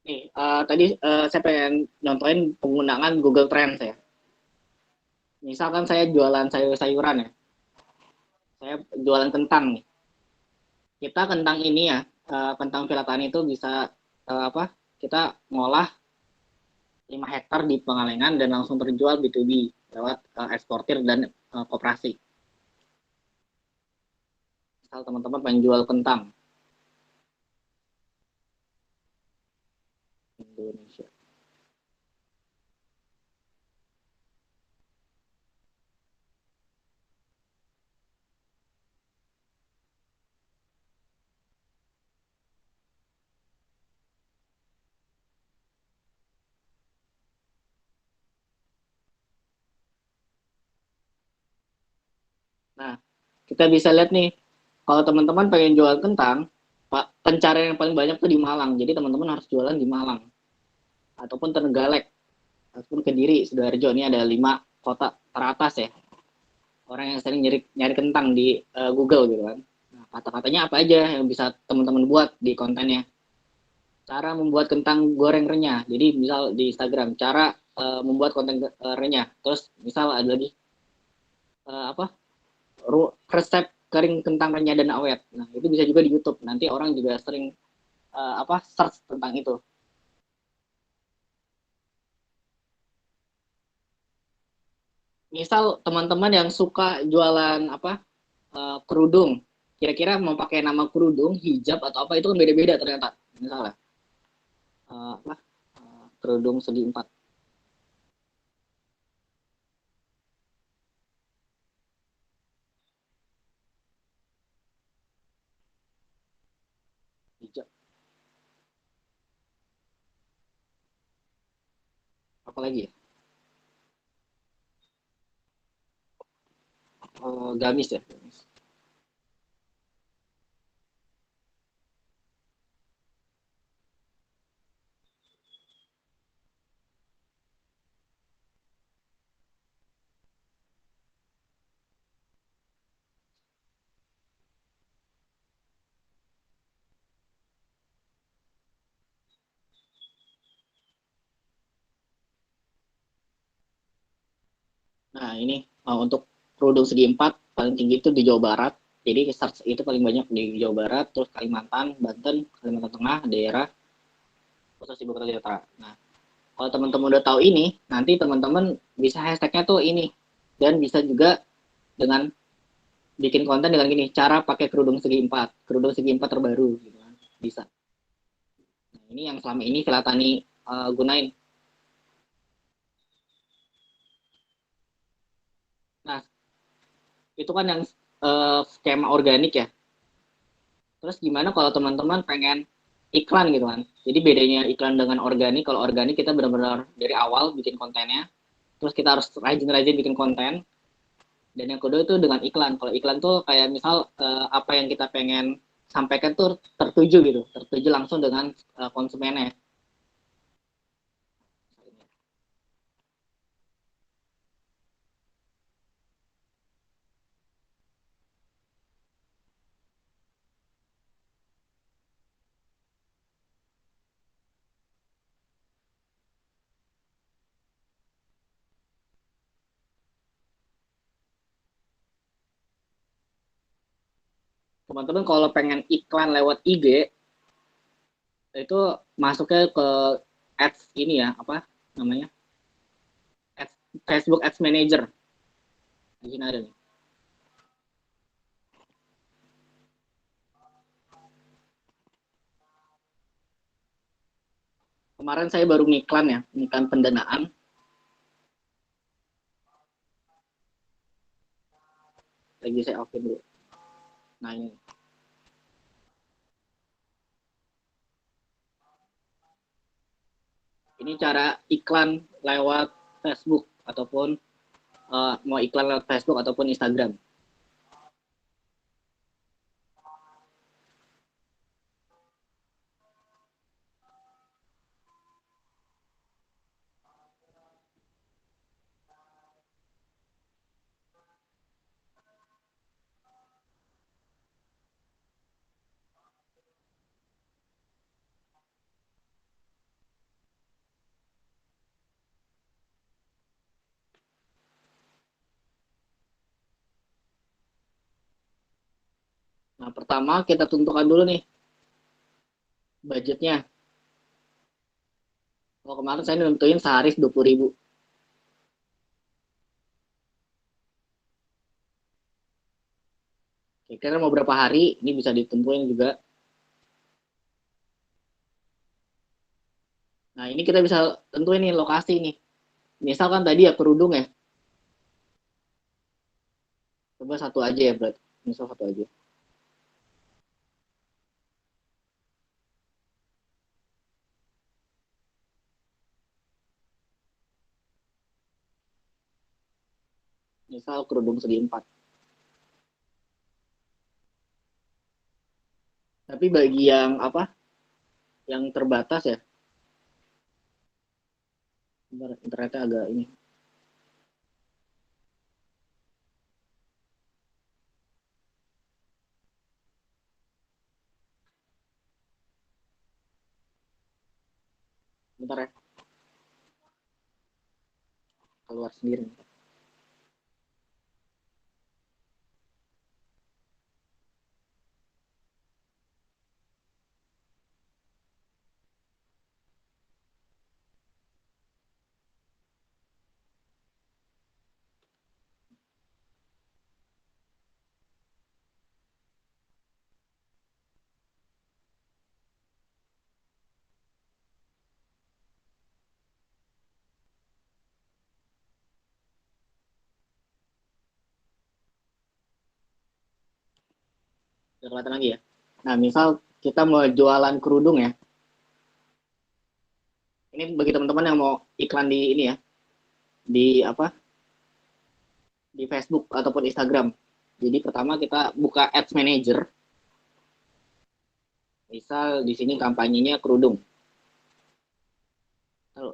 S4: Nih, tadi saya pengen nyontoin penggunaan Google Trends ya. Misalkan saya jualan sayur-sayuran ya. Saya jualan kentang nih. Kita kentang ini ya, kentang Villa Tani itu bisa apa? Kita ngolah 5 hektar di Pengalengan dan langsung terjual B2B lewat eksportir dan koperasi. Misal teman-teman pengen jual kentang Indonesia. Nah, kita bisa lihat nih, kalau teman-teman pengen jual kentang, Pak, pencarian yang paling banyak tuh di Malang. Jadi teman-teman harus jualan di Malang ataupun Trenggalek ataupun Kediri, Sidoarjo. Ini ada 5 kota teratas ya. Orang yang sering nyari kentang di Google gitu kan. Nah, kata-katanya apa aja yang bisa teman-teman buat di kontennya. Cara membuat kentang goreng renyah. Jadi misal di Instagram, cara membuat konten renyah. Terus misal ada lagi apa resep kering kentang renyah dan awet. Nah, itu bisa juga di YouTube. Nanti orang juga sering search tentang itu. Misal teman-teman yang suka jualan kerudung, kira-kira mau pakai nama kerudung, hijab atau apa itu kan beda-beda ternyata. Misalnya kerudung segi 4. Hijab. Apa lagi ya? Gamis ya. Gamis. Nah, ini untuk kerudung segi empat paling tinggi itu di Jawa Barat. Jadi start itu paling banyak di Jawa Barat, terus Kalimantan, Banten, Kalimantan Tengah, daerah khusus ibu kota Jakarta. Nah, kalau teman-teman udah tahu ini, nanti teman-teman bisa hashtagnya tuh ini, dan bisa juga dengan bikin konten dengan gini, cara pakai kerudung segi empat terbaru, gitu kan, bisa. Nah, ini yang selama ini Filatani gunain. Nah, itu kan yang skema organik ya. Terus gimana kalau teman-teman pengen iklan gitu kan? Jadi bedanya iklan dengan organik, kalau organik kita benar-benar dari awal bikin kontennya, terus kita harus rajin-rajin bikin konten. Dan yang kedua itu dengan iklan. Kalau iklan tuh kayak misal apa yang kita pengen sampaikan tuh tertuju gitu, tertuju langsung dengan konsumennya. Teman-teman kalau pengen iklan lewat IG itu masuknya ke ads ini ya, apa namanya? Ads, Facebook Ads Manager. Di sini ada nih. Kemarin saya baru ngiklan ya, ngiklan pendanaan. Lagi saya open dulu. Nah ini. Ini cara iklan lewat Facebook ataupun mau iklan lewat Facebook ataupun Instagram. Nah, pertama kita tentukan dulu nih budgetnya. Kalau kemarin saya nentuin sehari 20.000. Kira-kira mau berapa hari, ini bisa ditentuin juga. Nah, ini kita bisa tentuin nih lokasi nih. Misalkan tadi ya kerudung ya. Coba satu aja ya, berarti. Misal satu aja. Misal kerudung segi empat. Tapi bagi yang apa? Yang terbatas ya. Internetnya agak ini. Bentar ya. Keluar sendiri. Udah kelihatan lagi ya. Nah, misal kita mau jualan kerudung ya. Ini bagi teman-teman yang mau iklan di ini ya, di apa? Di Facebook ataupun Instagram. Jadi pertama kita buka Ads Manager. Misal di sini kampanyenya kerudung. Lalu,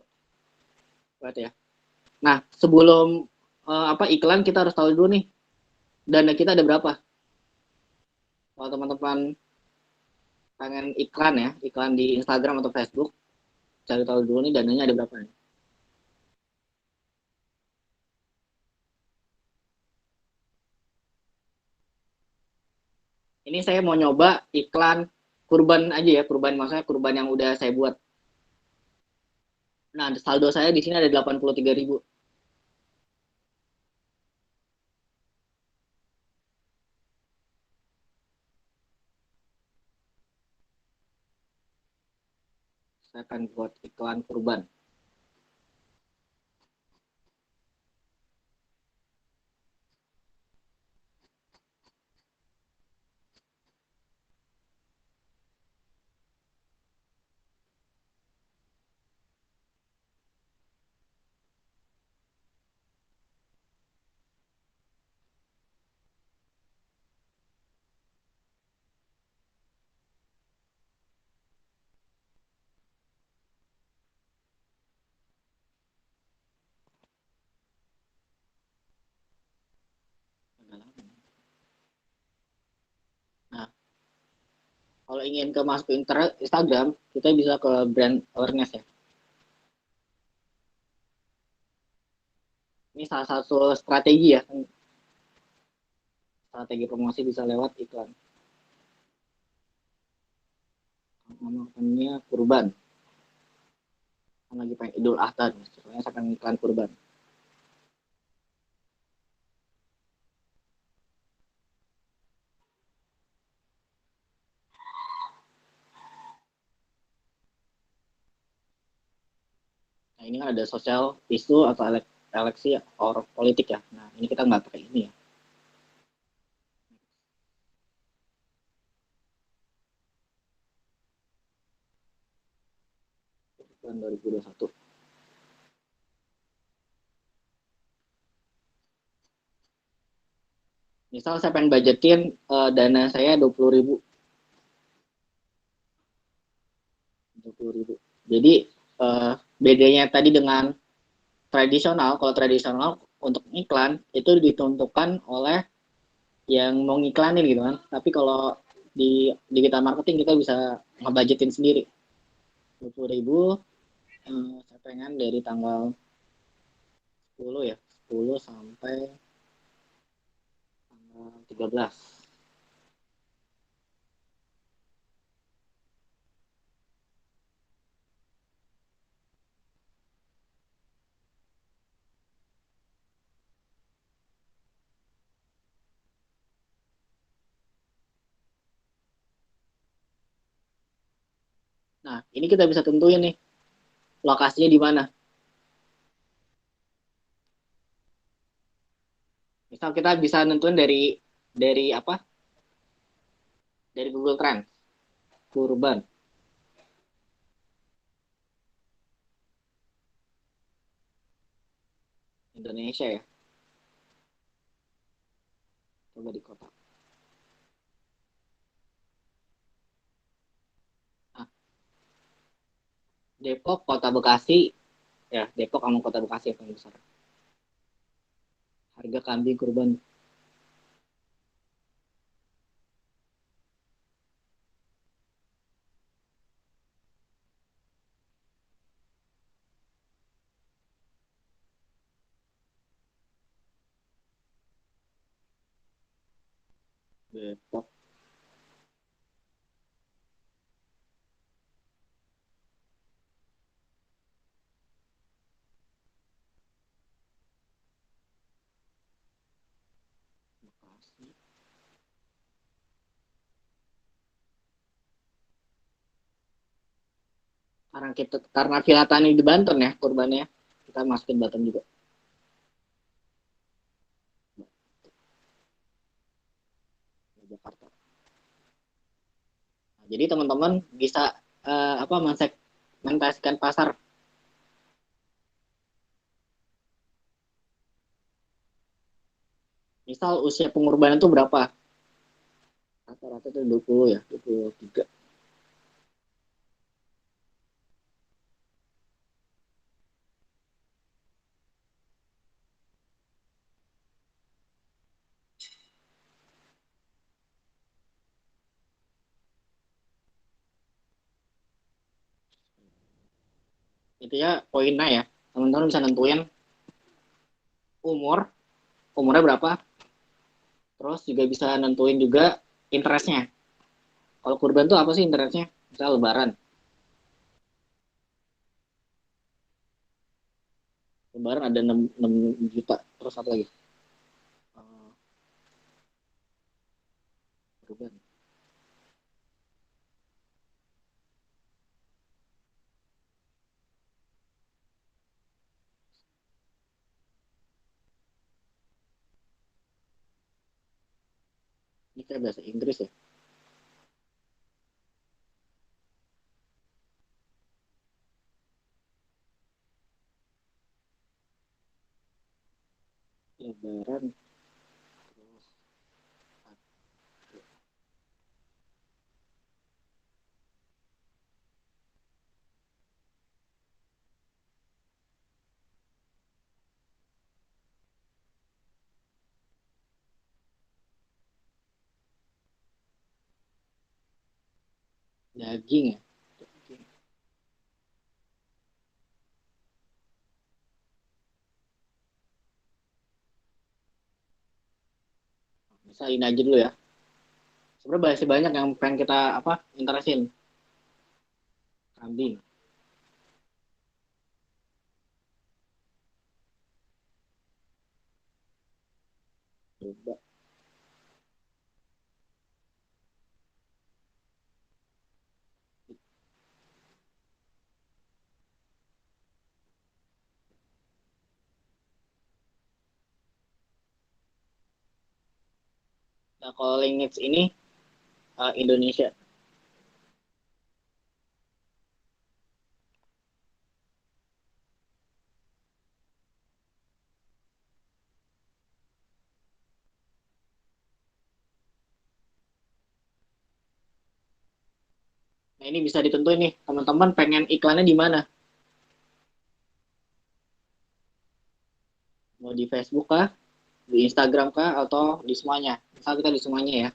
S4: lihat ya. Nah, sebelum iklan kita harus tahu dulu nih dana kita ada berapa. Kalau teman-teman pengen iklan ya, iklan di Instagram atau Facebook, cari tahu dulu nih dananya ada berapa nih. Ini saya mau nyoba iklan kurban aja ya, kurban maksudnya kurban yang udah saya buat. Nah, saldo saya di sini ada 83.000. Saya akan buat iklan kurban. Nah, kalau ingin ke masuk ke Instagram, kita bisa ke brand awareness ya. Ini salah satu strategi ya. Strategi promosi bisa lewat iklan. Namanya kurban. Lagi pengen Idul Adha, soalnya saya akan iklan kurban. Nah, ini kan ada sosial isu atau eleksi or politik ya. Nah, ini kita nggak pakai ini ya. Tahun 2021. Misal saya pengen budgetin dana saya 20.000. 20.000. Jadi bedanya tadi dengan tradisional, kalau tradisional untuk iklan itu ditentukan oleh yang mau ngiklanin gitu kan. Tapi kalau di digital marketing kita bisa ngebudgetin sendiri. 20.000 saya pengen dari tanggal 10 ya, 10 sampai tanggal 13. Nah, ini kita bisa tentuin nih lokasinya di mana. Misal kita bisa nentuin dari apa? Dari Google Trends, kurban Indonesia ya. Coba di kota. Nah, Depok, Kota Bekasi, ya Depok sama Kota Bekasi yang paling besar. Harga kambing kurban Depok. Bekasi. Karena Villa Tani di Banten ya kurbannya, kita masukin Banten juga. Jakarta. Nah, jadi teman-teman bisa mensegmentasikan pasar misal usia pengorbanan itu berapa? Rata-rata itu 20 ya, 23. Itu ya poinnya ya. Teman-teman bisa nentuin umurnya berapa, terus juga bisa nentuin juga interestnya. Kalau kurban tuh apa sih interestnya? Misal lebaran. Lebaran ada 6 juta. Terus apa lagi? Eh, kurban. Ini kayak bahasa Inggris ya. Lebaran. Terus daging ya. Misal ini aja dulu ya. Sebenarnya masih banyak yang pengen kita interestin. Kambing. Coba. Nah, kalau lineage ini Indonesia. Nah, ini bisa ditentuin nih, teman-teman pengen iklannya di mana? Mau di Facebook kah, di Instagram kah, atau di semuanya? Misal kita di semuanya ya.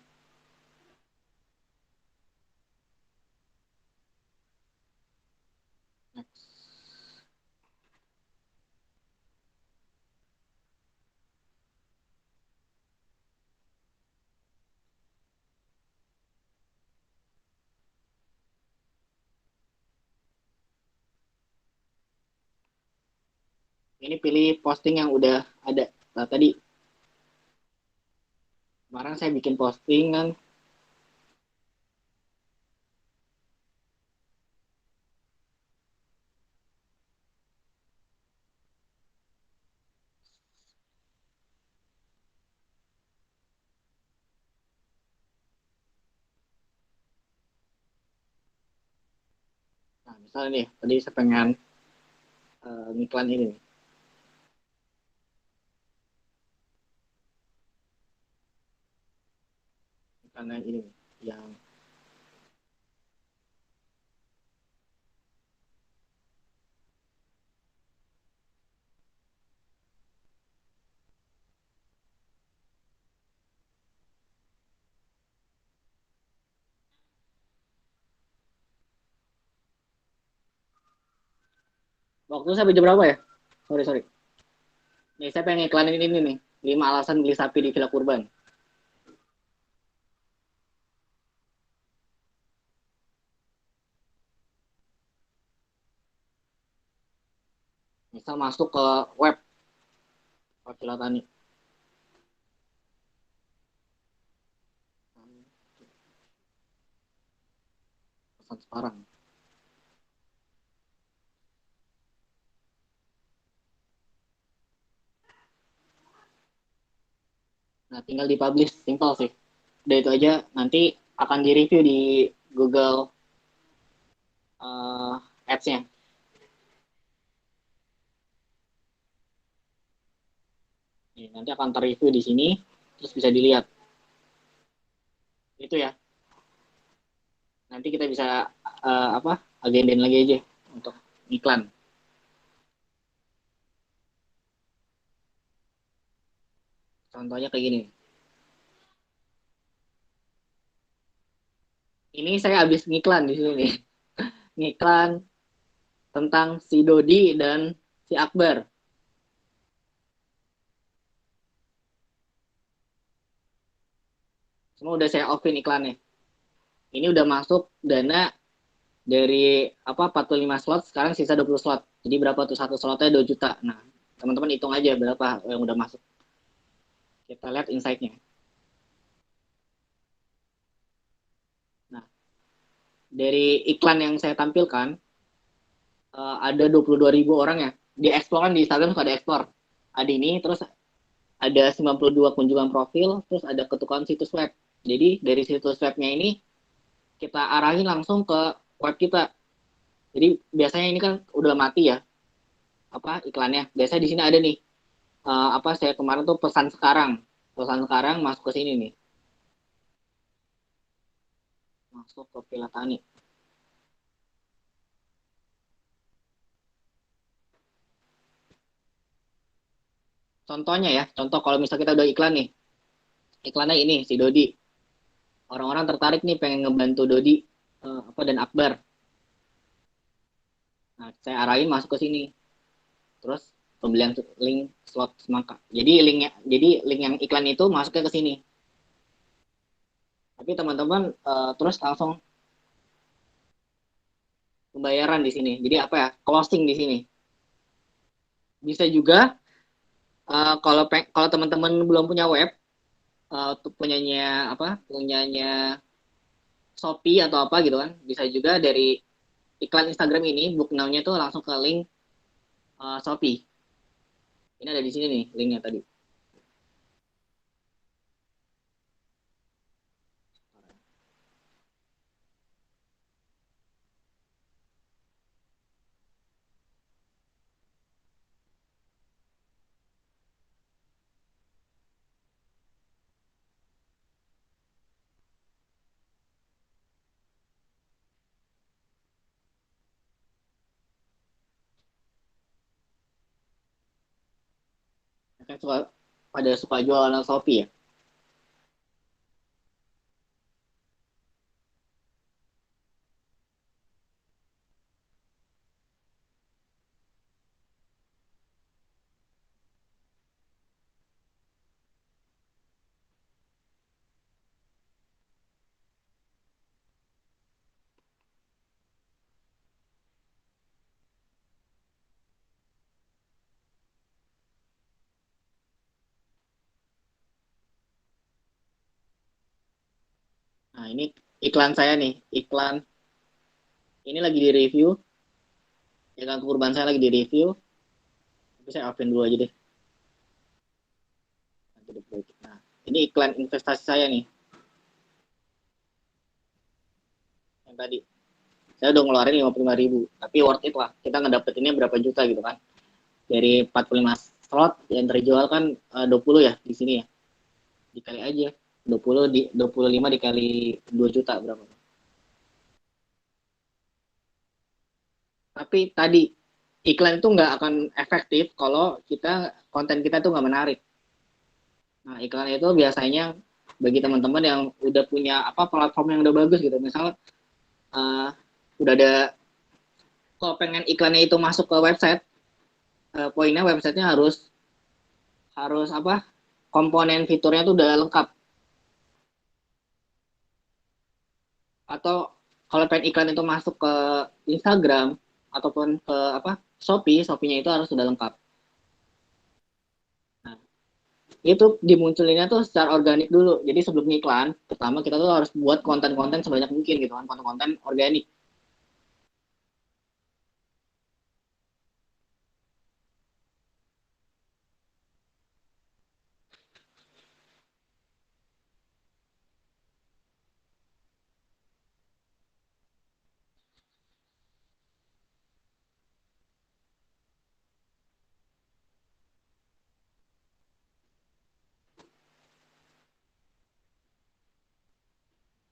S4: Ini pilih posting yang udah ada. Nah, tadi kemarin saya bikin postingan. Nah, misalnya nih, tadi saya pengen ngiklan ini nih. Iklan yang ini nih. Yang waktu sampai jam berapa ya? Sorry, sorry. Nih, saya pengen iklanin ini nih. 5 alasan beli sapi di Villa Kurban. Misal masuk ke web Villa Tani. Pesan sekarang. Nah, tinggal dipublish, simple sih. Udah itu aja, nanti akan di-review di Google Ads-nya. Nanti akan ter-review di sini. terus bisa dilihat. Itu ya. Nanti kita bisa agendain lagi aja untuk iklan. Contohnya kayak gini. Ini saya habis ngiklan di sini nih. Ngiklan tentang si Dodi dan si Akbar. Semua udah saya offin iklannya. Ini udah masuk dana dari 45 slot, sekarang sisa 20 slot. Jadi berapa tuh satu slotnya 2 juta. Nah, teman-teman hitung aja berapa yang udah masuk. Kita lihat insight-nya. Nah, dari iklan yang saya tampilkan, ada 22.000 orang ya. Di explore kan di Instagram suka ada explore. Ada ini, terus ada 92 kunjungan profil, terus ada ketukan situs web. Jadi dari situs webnya ini kita arahin langsung ke web kita. Jadi biasanya ini kan udah mati ya, iklannya. Biasanya di sini ada nih, saya kemarin tuh pesan sekarang masuk ke sini nih, masuk ke Villa Tani. Contohnya ya, contoh kalau misalnya kita udah iklan nih, iklannya ini si Dodi, orang-orang tertarik nih pengen ngebantu Dodi dan Akbar. Nah, saya arahin masuk ke sini, terus pembelian link slot semangka. Jadi link yang iklan itu masuknya ke sini. Tapi teman-teman terus langsung pembayaran di sini. Jadi closing di sini. Bisa juga kalau teman-teman belum punya web, punyanya Shopee atau apa gitu kan, bisa juga dari iklan Instagram ini book now-nya tuh langsung ke link Shopee. Ini ada di sini nih linknya tadi. Kan suka jualan Shopee ya. Nah, ini iklan saya nih, iklan ini lagi di review. Iklan kurban saya lagi di review. Tapi saya open dulu aja deh. Nah, ini iklan investasi saya nih. Yang tadi. Saya udah ngeluarin 55.000, tapi worth it lah. Kita ngedapetinnya berapa juta gitu kan. Dari 45 slot yang terjual kan 20 ya di sini ya. Dikali aja. 25 dikali 2 juta berapa. Tapi tadi iklan itu nggak akan efektif kalau konten kita tuh nggak menarik. Nah, iklan itu biasanya bagi teman-teman yang udah punya platform yang udah bagus gitu. Misal udah ada, kalau pengen iklannya itu masuk ke website, poinnya websitenya harus komponen fiturnya tuh udah lengkap. Atau kalau pengen iklan itu masuk ke Instagram ataupun ke Shopee-nya itu harus sudah lengkap. Nah, itu dimunculinnya tuh secara organik dulu. Jadi sebelum iklan, pertama kita tuh harus buat konten-konten sebanyak mungkin gitu kan, konten-konten organik.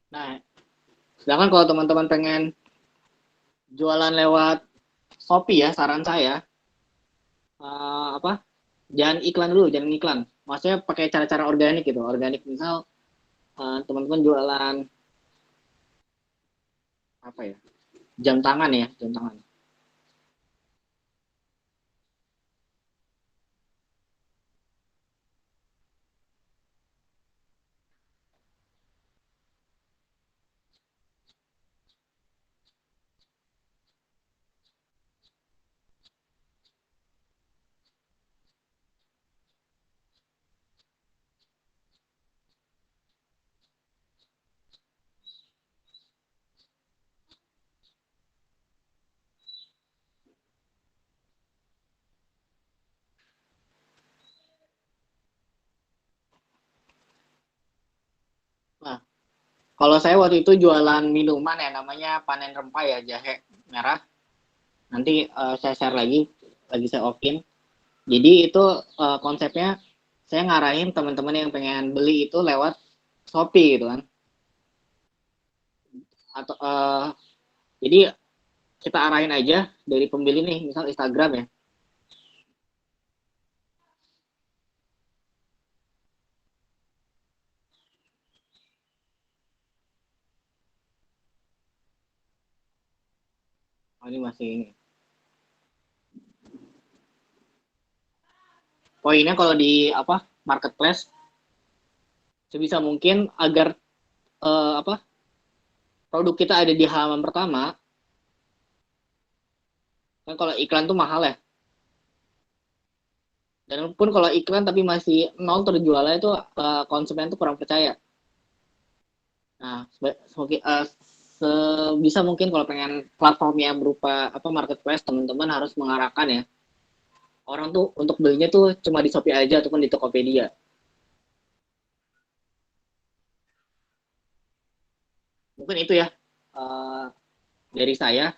S4: Nah, sedangkan kalau teman-teman pengen jualan lewat Shopee ya, saran saya apa? Jangan iklan dulu, jangan iklan. Maksudnya pakai cara-cara organik gitu. Organik misal teman-teman jualan apa ya? Jam tangan ya, jam tangan. Nah, kalau saya waktu itu jualan minuman ya namanya panen rempah ya, jahe merah. Nanti saya share lagi saya off-in. Jadi itu konsepnya saya ngarahin teman-teman yang pengen beli itu lewat Shopee gitu kan. Atau jadi kita arahin aja dari pembeli nih, misal Instagram ya. Oh, ini masih ini. Poinnya kalau di apa marketplace sebisa mungkin agar apa produk kita ada di halaman pertama. Kan kalau iklan tuh mahal ya. Dan pun kalau iklan tapi masih nol terjualnya itu konsumen tuh kurang percaya. Nah, sebisa mungkin kalau pengen platform yang berupa apa marketplace, teman-teman harus mengarahkan ya orang tuh untuk belinya tuh cuma di Shopee aja ataupun di Tokopedia. Mungkin itu ya dari saya.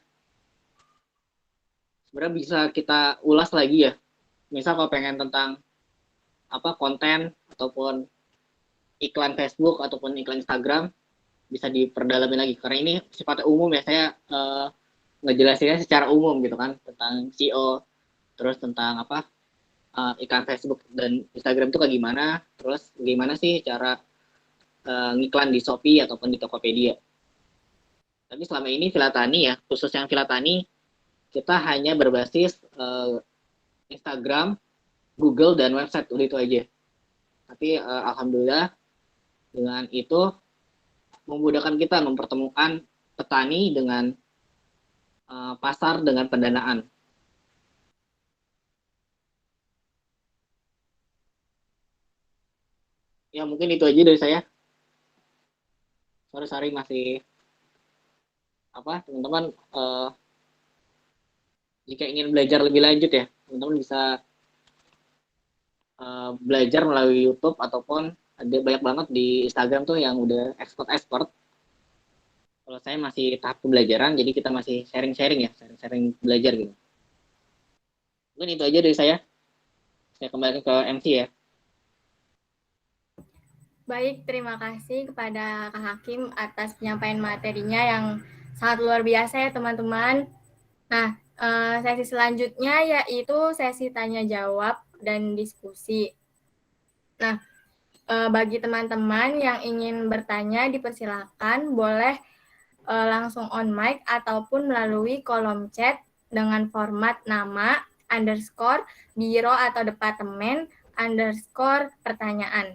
S4: Sebenarnya bisa kita ulas lagi ya. Misal kalau pengen tentang apa konten ataupun iklan Facebook ataupun iklan Instagram bisa diperdalami lagi karena ini sifatnya umum ya, saya ngejelasinnya secara umum gitu kan tentang SEO, terus tentang apa iklan Facebook dan Instagram itu kayak gimana, terus gimana sih cara ngiklan di Shopee ataupun di Tokopedia. Tapi selama ini Filatani ya, khusus yang Filatani kita hanya berbasis Instagram, Google dan website, udah itu aja. Tapi alhamdulillah dengan itu memudahkan kita mempertemukan petani dengan pasar dengan pendanaan. Ya mungkin itu aja dari saya. Sorry masih apa teman-teman jika ingin belajar lebih lanjut ya teman-teman bisa belajar melalui YouTube ataupun ada banyak banget di Instagram tuh yang udah expert. Kalau saya masih tahap pembelajaran jadi kita masih sharing-sharing ya, sharing belajar gitu. Mungkin itu aja dari saya. Saya kembali ke MC ya.
S1: Baik, terima kasih kepada Kak Hakim atas penyampaian materinya yang sangat luar biasa ya teman-teman. Nah, sesi selanjutnya yaitu sesi tanya jawab dan diskusi. Nah, bagi teman-teman yang ingin bertanya dipersilakan boleh langsung on mic ataupun melalui kolom chat dengan format nama, underscore, biro atau departemen, underscore, pertanyaan.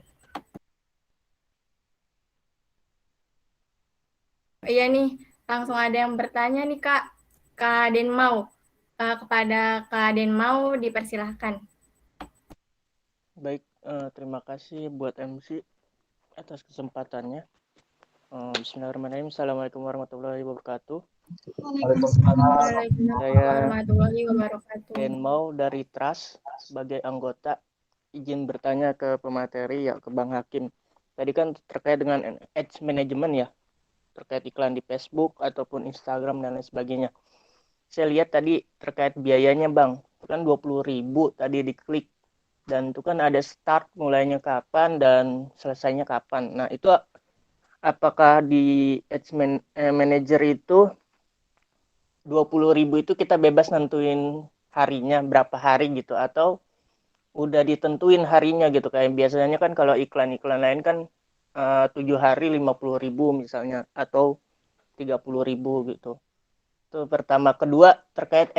S1: Iya nih, langsung ada yang bertanya nih Kak Denmau. Kepada Kak Denmau dipersilahkan.
S5: Baik, terima kasih buat MC atas kesempatannya. Bismillahirrahmanirrahim. Assalamualaikum warahmatullahi wabarakatuh.
S1: Waalaikumsalam
S5: Saya
S1: warahmatullahi wabarakatuh.
S5: Denmau dari Trust sebagai anggota izin bertanya ke pemateri ya ke Bang Hakim. Tadi kan terkait dengan ads management ya, terkait iklan di Facebook ataupun Instagram dan lain sebagainya. Saya lihat tadi terkait biayanya Bang, kan 20.000 tadi diklik. Dan itu kan ada start mulainya kapan dan selesainya kapan. Nah itu apakah di manager itu 20.000 itu kita bebas nentuin harinya berapa hari gitu, atau udah ditentuin harinya gitu, kayak biasanya kan kalau iklan-iklan lain kan 7 hari 50.000 misalnya, atau 30.000 gitu. Itu pertama. Kedua terkait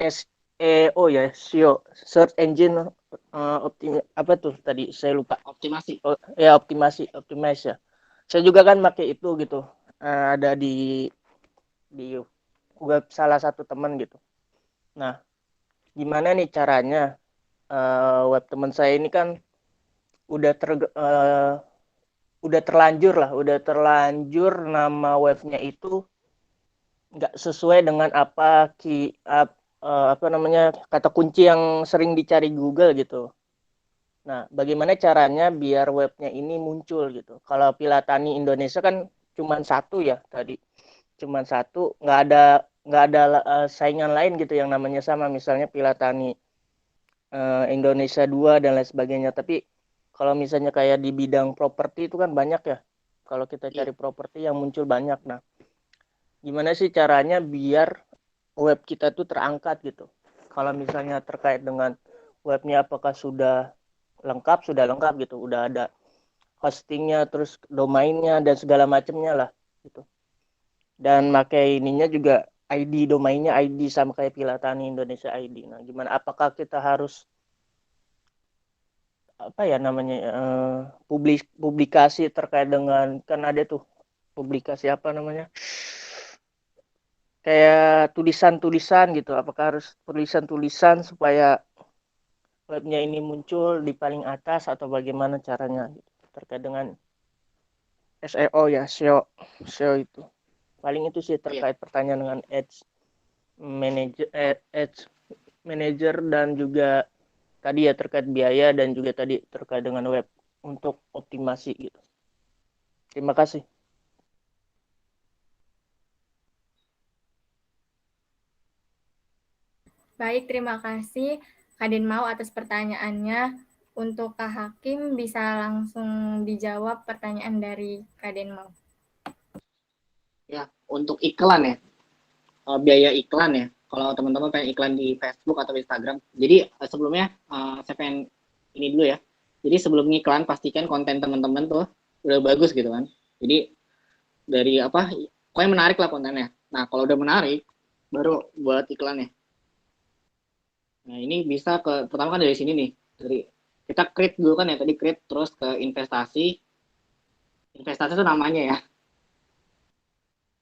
S5: SEO ya, SEO, Search Engine apa tuh tadi saya lupa.
S4: Optimasi.
S5: Oh, ya optimasi ya. Saya juga kan pakai itu gitu. Ada di web salah satu teman gitu. Nah, gimana nih caranya, web teman saya ini kan udah udah terlanjur nama webnya itu nggak sesuai dengan apa namanya, kata kunci yang sering dicari Google gitu. Nah, bagaimana caranya biar webnya ini muncul gitu? Kalau Pilatani Indonesia kan cuma satu ya tadi, cuma satu, nggak ada saingan lain gitu yang namanya sama, misalnya Pilatani Indonesia 2 dan lain sebagainya. Tapi kalau misalnya kayak di bidang properti itu kan banyak ya. Kalau kita cari properti yang muncul banyak. Nah, gimana sih caranya biar web kita tuh terangkat gitu? Kalau misalnya terkait dengan webnya, apakah sudah lengkap gitu, udah ada hostingnya, terus domainnya dan segala macamnya lah gitu. Dan pakai ininya juga ID domainnya ID sama kayak Pilatani Indonesia ID. Nah, gimana? Apakah kita harus apa ya namanya, publikasi terkait dengan, kan ada tuh publikasi apa namanya, kayak tulisan-tulisan gitu, apakah harus tulisan-tulisan supaya webnya ini muncul di paling atas, atau bagaimana caranya gitu, terkait dengan SEO ya, SEO itu paling itu sih terkait pertanyaan dengan ads manager dan juga tadi ya terkait biaya, dan juga tadi terkait dengan web untuk optimasi gitu. Terima kasih.
S1: Baik, terima kasih Kadin Mau atas pertanyaannya. Untuk Kak Hakim bisa langsung dijawab pertanyaan dari Kadin Mau.
S4: Ya, untuk iklan ya, biaya iklan ya. Kalau teman-teman pengen iklan di Facebook atau Instagram. Jadi sebelumnya saya pengen ini dulu ya. Jadi sebelum iklan pastikan konten teman-teman tuh udah bagus gitu kan. Jadi dari apa, pokoknya menarik lah kontennya. Nah kalau udah menarik, baru buat iklannya. Nah ini bisa pertama kan dari sini nih. Dari kita create dulu kan ya, tadi create, terus ke investasi. Investasi itu namanya ya.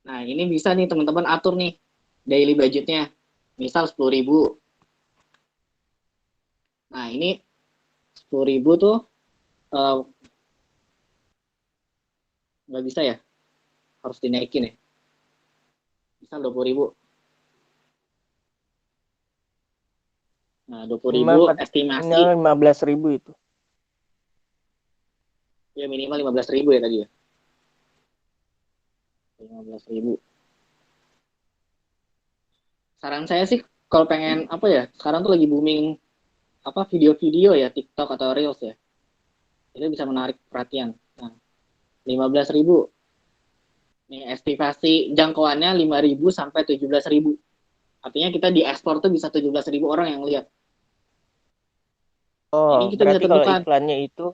S4: Nah ini bisa nih teman-teman atur nih daily budgetnya. Misal 10.000. Nah ini 10.000 tuh nggak bisa ya, harus dinaikin ya. Misal 20.000. Nah 20.000 estimasi.
S5: 15.000 itu.
S4: Ya minimal 15.000 ya tadi ya. 15.000. Saran saya sih kalau pengen apa ya, sekarang tuh lagi booming apa video-video ya, TikTok atau Reels ya. Itu bisa menarik perhatian. Nah, 15.000. Nih estimasi jangkauannya 5.000 sampai 17.000. Artinya kita di ekspor tuh bisa 17.000 orang yang lihat.
S5: Oh,
S4: Ini kita bisa
S5: berarti kalau
S4: tentukan.
S5: iklannya itu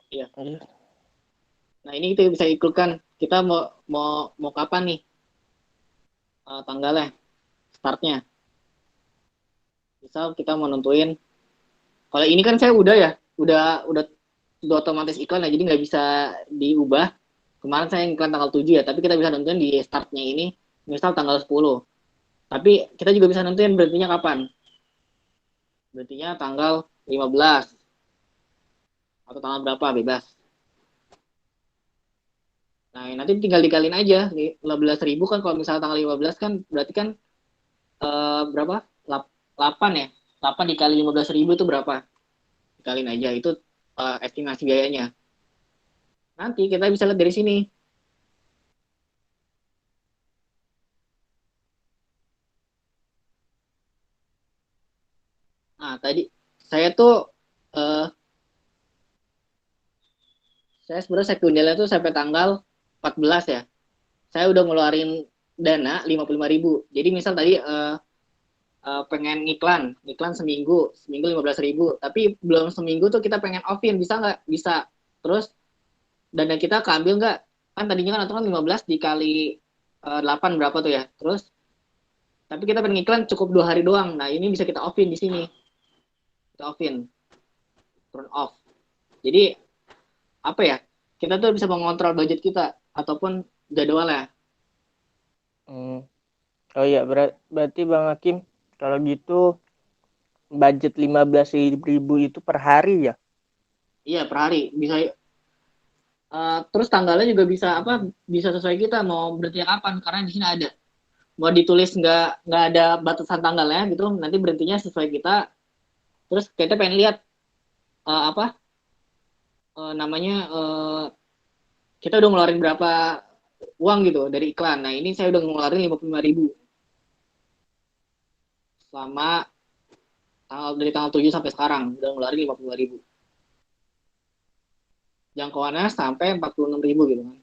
S4: Iya. Nah, ini kita bisa ikutkan. Kita mau kapan nih tanggalnya, startnya. Misal kita mau nentuin. Kalau ini kan saya udah ya, udah otomatis iklan ya, jadi nggak bisa diubah. Kemarin saya iklan tanggal 7 ya, tapi kita bisa nentuin di startnya ini, misal tanggal 10. Tapi kita juga bisa nentuin berhentinya kapan. Berhentinya tanggal 15. Atau tanggal berapa, bebas. Nah, nanti tinggal dikaliin aja. 15.000 kan, kalau misalnya tanggal 15 kan, berarti kan berapa? 8 ya? 8 dikali 15.000 itu berapa? Dikaliin aja, itu estimasi biayanya. Nanti kita bisa lihat dari sini. Nah, tadi saya tuh Saya sebenarnya sekundelnya tuh sampai tanggal 14 ya. Saya udah ngeluarin dana 55.000. Jadi misal tadi pengen iklan seminggu 15.000. Tapi belum seminggu tuh kita pengen offin, bisa nggak? Bisa. Terus dana kita keambil nggak? Kan tadinya kan aturan 15 dikali 8 berapa tuh ya? Terus tapi kita pengen iklan cukup 2 hari doang. Nah ini bisa kita offin di sini. Kita offin, turn off. Jadi apa ya? Kita tuh bisa mengontrol budget kita ataupun jadwalnya.
S5: Hmm. Oh iya, berarti Bang Hakim, kalau gitu budget 15.000 itu per hari ya?
S4: Iya per hari bisa. Terus tanggalnya juga bisa apa? Bisa sesuai kita mau berhenti kapan karena di sini ada. Mau ditulis nggak ada batasan tanggalnya gitu. Nanti berhentinya sesuai kita. Terus kita pengen lihat apa namanya kita udah ngeluarin berapa uang gitu dari iklan. Nah ini saya udah ngeluarin 55.000 selama dari tanggal 7 sampai sekarang udah ngeluarin 52.000. Jangkauannya sampai 46.000 gitu kan.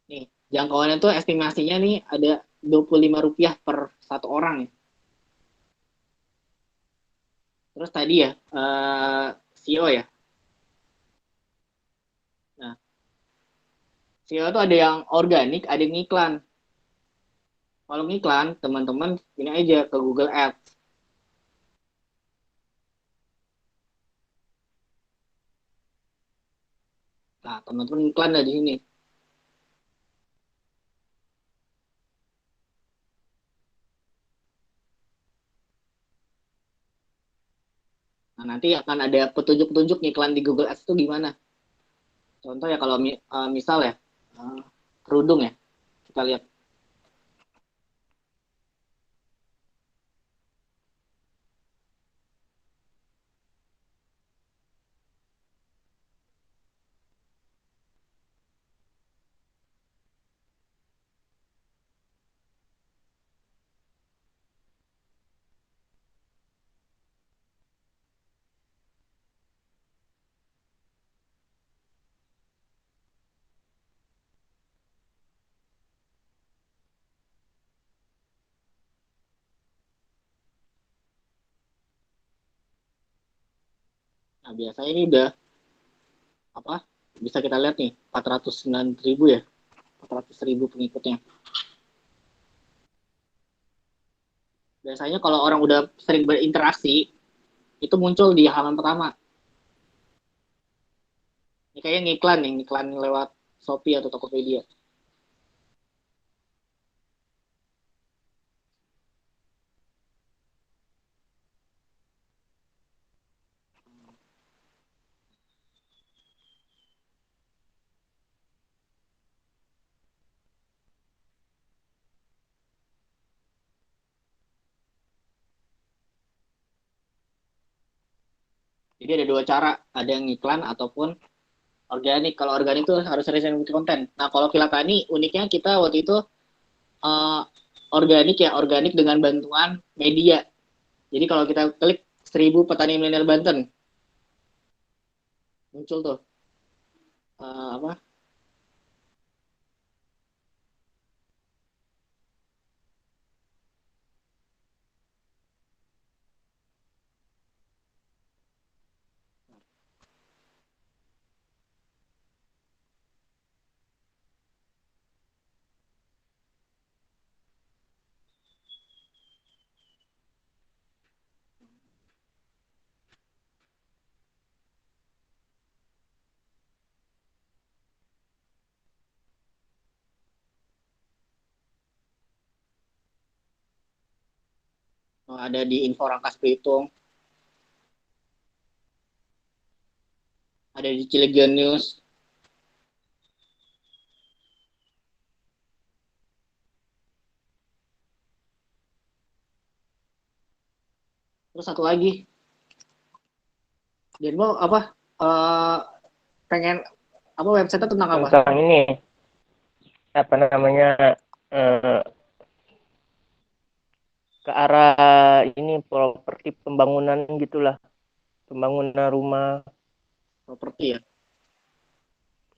S4: Nih, jangkauannya tuh estimasinya nih ada Rp25 per satu orang ya. Terus tadi ya, SEO ya. Nah, SEO tuh ada yang organik, ada yang iklan. Kalau ngiklan, teman-teman ini aja ke Google Ads. Nah, teman-teman iklan ada di sini. Nah, nanti akan ada petunjuk-petunjuk iklan di Google Ads itu gimana. Contoh ya kalau misal ya, kerudung ya, kita lihat. Nah, biasanya ini udah apa? Bisa kita lihat nih, 409.000 ya, 400.000 pengikutnya. Biasanya kalau orang udah sering berinteraksi, itu muncul di halaman pertama. Ini kayaknya ngiklan nih, ngiklan lewat Shopee atau Tokopedia. Jadi ada dua cara, ada yang iklan ataupun organik. Kalau organik itu harus recent konten. Nah, kalau Kilatani uniknya kita waktu itu uh, organik ya, organik dengan bantuan media. Jadi kalau kita klik 1.000 petani milenial Banten, muncul tuh apa? Ada di Info Rangkas Belitung, ada di Cilegon News. Terus satu lagi, dan mau apa? Pengen apa website tentang apa?
S5: Tentang ini, apa namanya, eh, ke arah ini properti pembangunan gitulah. pembangunan rumah.
S4: properti ya.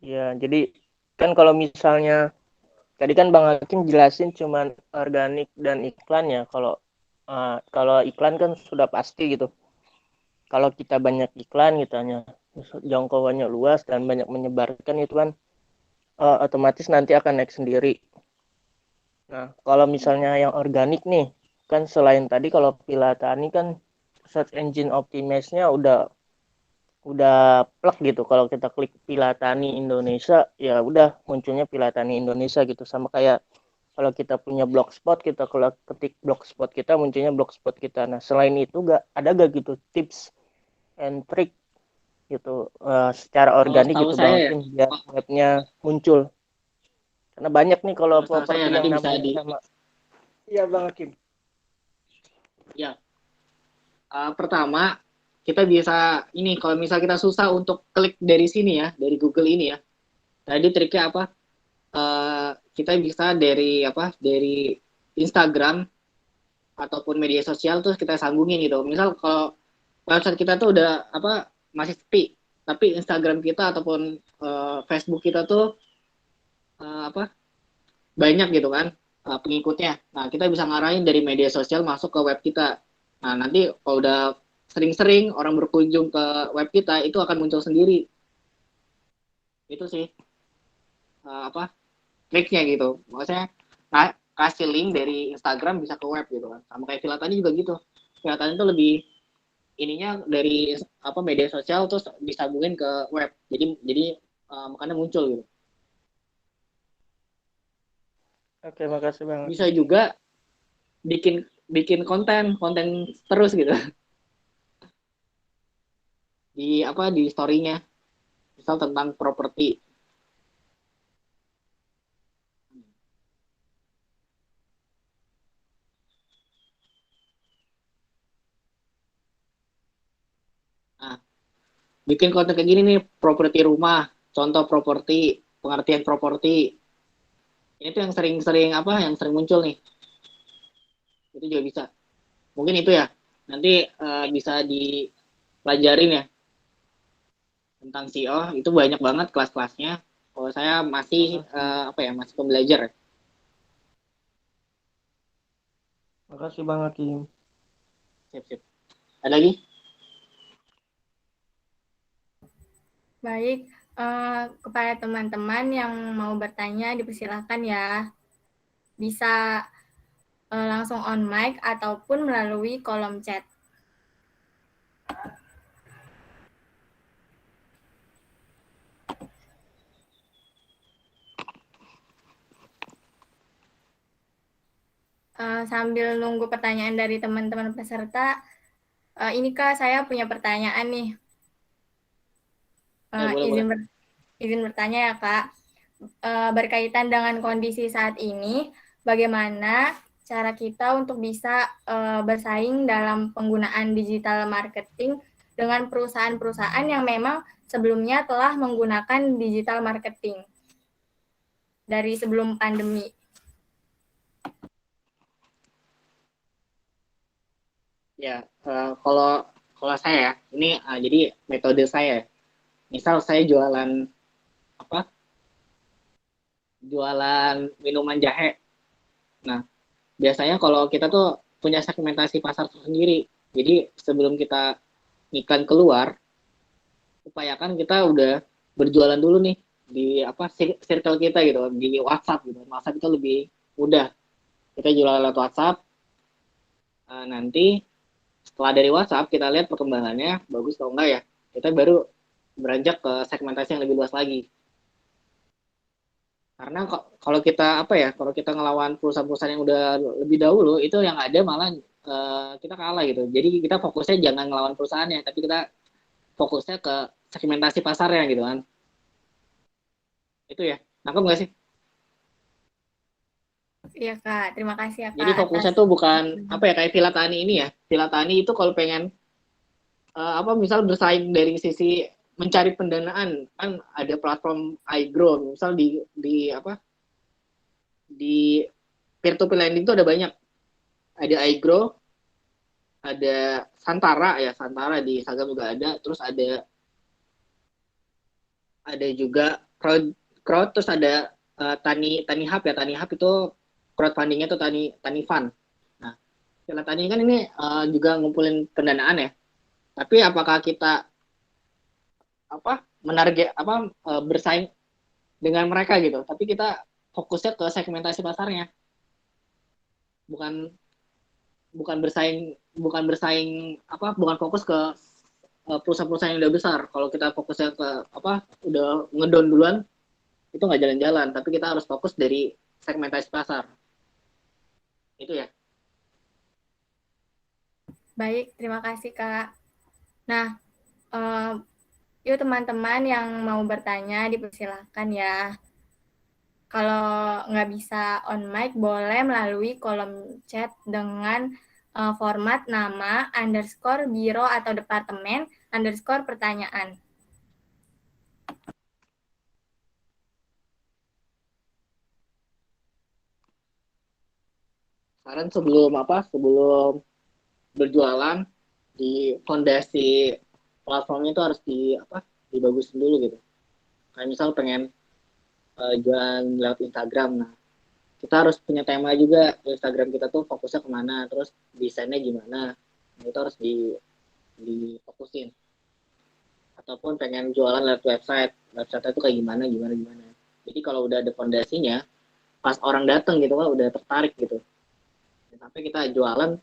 S5: Ya, jadi kan kalau misalnya tadi kan Bang Hakim jelasin cuman organik dan iklan ya. Kalau iklan kan sudah pasti gitu. Kalau kita banyak iklan gitu hanya jangkauannya luas dan banyak menyebarkan itu kan otomatis nanti akan naik sendiri. Nah, kalau misalnya yang organik nih, kan selain tadi kalau Pilatani kan search engine optimize-nya udah plek gitu. Kalau kita klik Pilatani Indonesia, ya udah munculnya Pilatani Indonesia gitu. Sama kayak kalau kita punya blogspot, kita kalau ketik blogspot kita munculnya blogspot kita. Nah, selain itu ada gak gitu tips and trick gitu secara
S4: Kalau
S5: organik
S4: setahu
S5: gitu Bang
S4: saya ya,
S5: Hakim biar webnya muncul. Karena banyak nih kalau
S4: kalau setahu saya
S5: properti yang
S4: nanti bisa
S5: namanya
S4: di
S5: sama. Iya Bang Hakim.
S4: ya. Pertama kita bisa ini kalau misal kita susah untuk klik dari sini ya, dari Google ini ya. Tadi triknya apa? Kita bisa dari apa? Dari Instagram ataupun media sosial terus kita sambungin gitu. Misal kalau website kita tuh udah apa masih sepi, tapi Instagram kita ataupun Facebook kita tuh apa banyak gitu kan pengikutnya. Nah, kita bisa ngarahin dari media sosial masuk ke web kita. Nah, nanti kalau udah sering-sering orang berkunjung ke web kita itu akan muncul sendiri. Itu sih apa triknya gitu. Maksudnya kasih link dari Instagram bisa ke web gitu kan. Sama kayak Villa tadi juga gitu. Villa tadi itu lebih ininya dari apa media sosial terus disambungin ke web. Jadi makanya muncul gitu.
S5: Oke, makasih Bang
S4: Bisa
S5: Hakim.
S4: juga bikin bikin konten terus gitu di apa di story-nya misal tentang properti. Nah, bikin konten kayak gini nih properti rumah, contoh properti, pengertian properti. Ini tuh yang sering-sering apa yang sering muncul nih. Itu juga bisa. Mungkin itu ya. Nanti bisa dipelajarin ya tentang SEO. Itu banyak banget kelas-kelasnya. Kalau saya masih apa ya masih pembelajar.
S5: Makasih Bang Hakim.
S4: Sip. Ada lagi?
S1: Baik, kepada teman-teman yang mau bertanya dipersilakan ya. Bisa langsung on mic ataupun melalui kolom chat. Sambil nunggu pertanyaan dari teman-teman peserta, ini Kak, saya punya pertanyaan nih.
S4: Boleh.
S1: Izin bertanya ya Kak. Berkaitan dengan kondisi saat ini, bagaimana cara kita untuk bisa bersaing dalam penggunaan digital marketing dengan perusahaan-perusahaan yang memang sebelumnya telah menggunakan digital marketing dari sebelum pandemi.
S4: Ya, kalau saya ya, ini jadi metode saya. Misal saya jualan apa? Jualan minuman jahe. Nah, biasanya kalau kita tuh punya segmentasi pasar sendiri. Jadi sebelum kita iklan keluar, upayakan kita udah berjualan dulu nih di apa circle kita gitu, di WhatsApp gitu. WhatsApp itu lebih mudah. Kita jualan lewat WhatsApp. Nanti setelah dari WhatsApp kita lihat perkembangannya bagus atau enggak ya. Kita baru beranjak ke segmentasi yang lebih luas lagi. Karena kalau kita apa ya, kalau kita ngelawan perusahaan-perusahaan yang udah lebih dahulu, itu yang ada malah kita kalah gitu. Jadi kita fokusnya jangan ngelawan perusahaannya, tapi kita fokusnya ke segmentasi pasarnya gitu kan. Itu ya, nangkep nggak sih?
S1: Iya Kak, terima kasih ya
S4: Jadi
S1: Kak atas.
S4: fokusnya tuh bukan apa ya kayak Villa Tani ini ya. Villa Tani itu kalau pengen apa misal bersaing dari sisi mencari pendanaan kan ada platform iGrow misal di apa di peer to peer lending itu ada banyak, ada iGrow, ada Santara ya, Santara di Instagram juga ada, terus ada juga crowd terus ada Tani Hub ya, Tani Hub itu crowdfundingnya tuh Tani Fund. Nah, Piala Tani kan ini juga ngumpulin pendanaan ya. Tapi apakah kita bersaing dengan mereka gitu? Tapi kita fokusnya ke segmentasi pasarnya. Bukan bukan fokus ke perusahaan-perusahaan yang udah besar. Kalau kita fokusnya ke udah ngedown duluan, itu nggak jalan-jalan. Tapi kita harus fokus dari segmentasi pasar. Itu ya.
S1: Baik, terima kasih Kak. Nah, yuk teman-teman yang mau bertanya dipersilakan ya. Kalau nggak bisa on mic, boleh melalui kolom chat dengan format nama, _biro atau departemen, _pertanyaan.
S4: Saran sebelum berjualan, di fondasi platformnya itu harus dibagusin dulu gitu. Kayak misal pengen jualan lewat Instagram, nah kita harus punya tema juga. Instagram kita tuh fokusnya kemana, terus desainnya gimana, nah, itu harus difokusin. Ataupun pengen jualan lewat website itu kayak gimana. Jadi kalau udah ada fondasinya, pas orang datang gitu kan udah tertarik gitu. Sampai kita jualan,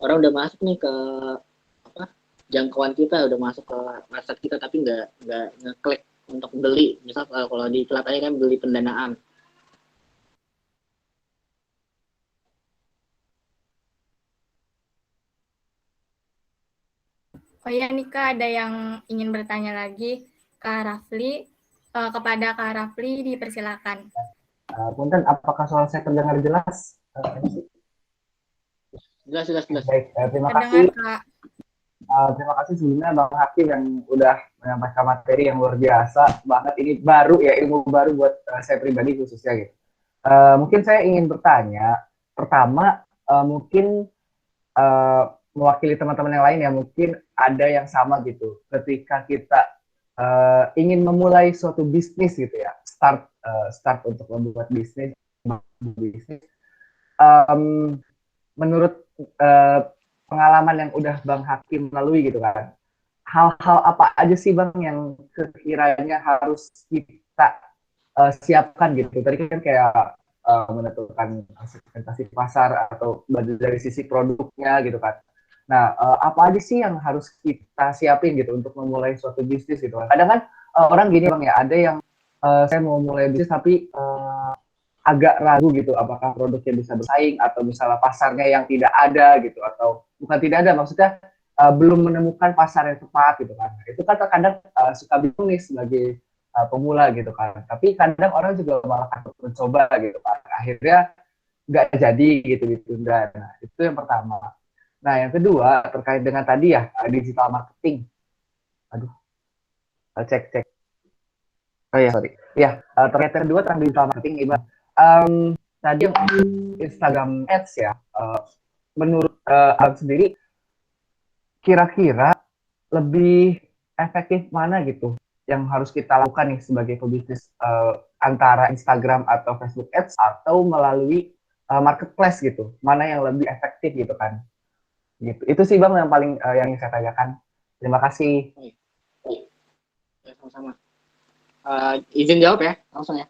S4: orang udah masuk nih ke jangkauan kita, udah masuk ke website kita tapi nggak ngeklik untuk beli. Misal kalau di Pelatanya kan beli pendanaan.
S1: Oh iya nih Kak, ada yang ingin bertanya lagi. Kak Rafli, kepada Kak Rafli dipersilakan.
S3: Punten, apakah soal saya terdengar jelas?
S4: Jelas.
S3: Baik, terima
S1: Terdengar
S3: kasih.
S1: Kak.
S3: Terima kasih sebelumnya Bang Hakim yang udah menyampaikan materi yang luar biasa banget. Ini baru ya, ilmu baru buat saya pribadi khususnya gitu. Mungkin saya ingin bertanya, pertama mungkin mewakili teman-teman yang lain ya, mungkin ada yang sama gitu. Ketika kita ingin memulai suatu bisnis gitu ya, start untuk membuat bisnis, menurut pengalaman yang udah Bang Hakim lalui gitu kan, hal-hal apa aja sih Bang yang sekiranya harus kita siapkan gitu? Tadi kan kayak menentukan segmentasi pasar atau dari sisi produknya gitu kan. Nah, apa aja sih yang harus kita siapin gitu untuk memulai suatu bisnis gitu kan? Kadang kan orang gini Bang ya, ada yang saya mau mulai bisnis tapi agak ragu gitu apakah produknya bisa bersaing atau misalnya pasarnya yang tidak ada gitu, atau bukan tidak ada, maksudnya belum menemukan pasar yang tepat gitu kan. Itu kan terkadang suka bingung nih sebagai pemula gitu kan. Tapi kadang orang juga malah takut mencoba gitu kan. Akhirnya nggak jadi gitu ditunda. Nah, itu yang pertama. Nah, yang kedua terkait dengan tadi ya digital marketing. Aduh, cek. Oh ya, sorry. Ya, terkait yang kedua tentang digital marketing, Iban. Tadi yang Instagram Ads ya, menurut Abang sendiri, kira-kira lebih efektif mana gitu yang harus kita lakukan nih sebagai pebisnis, antara Instagram atau Facebook Ads atau melalui marketplace gitu, mana yang lebih efektif gitu kan? Gitu. Itu sih Bang yang paling yang ingin saya tanyakan. Terima kasih.
S4: Ya, sama-sama. Izin jawab ya langsung ya.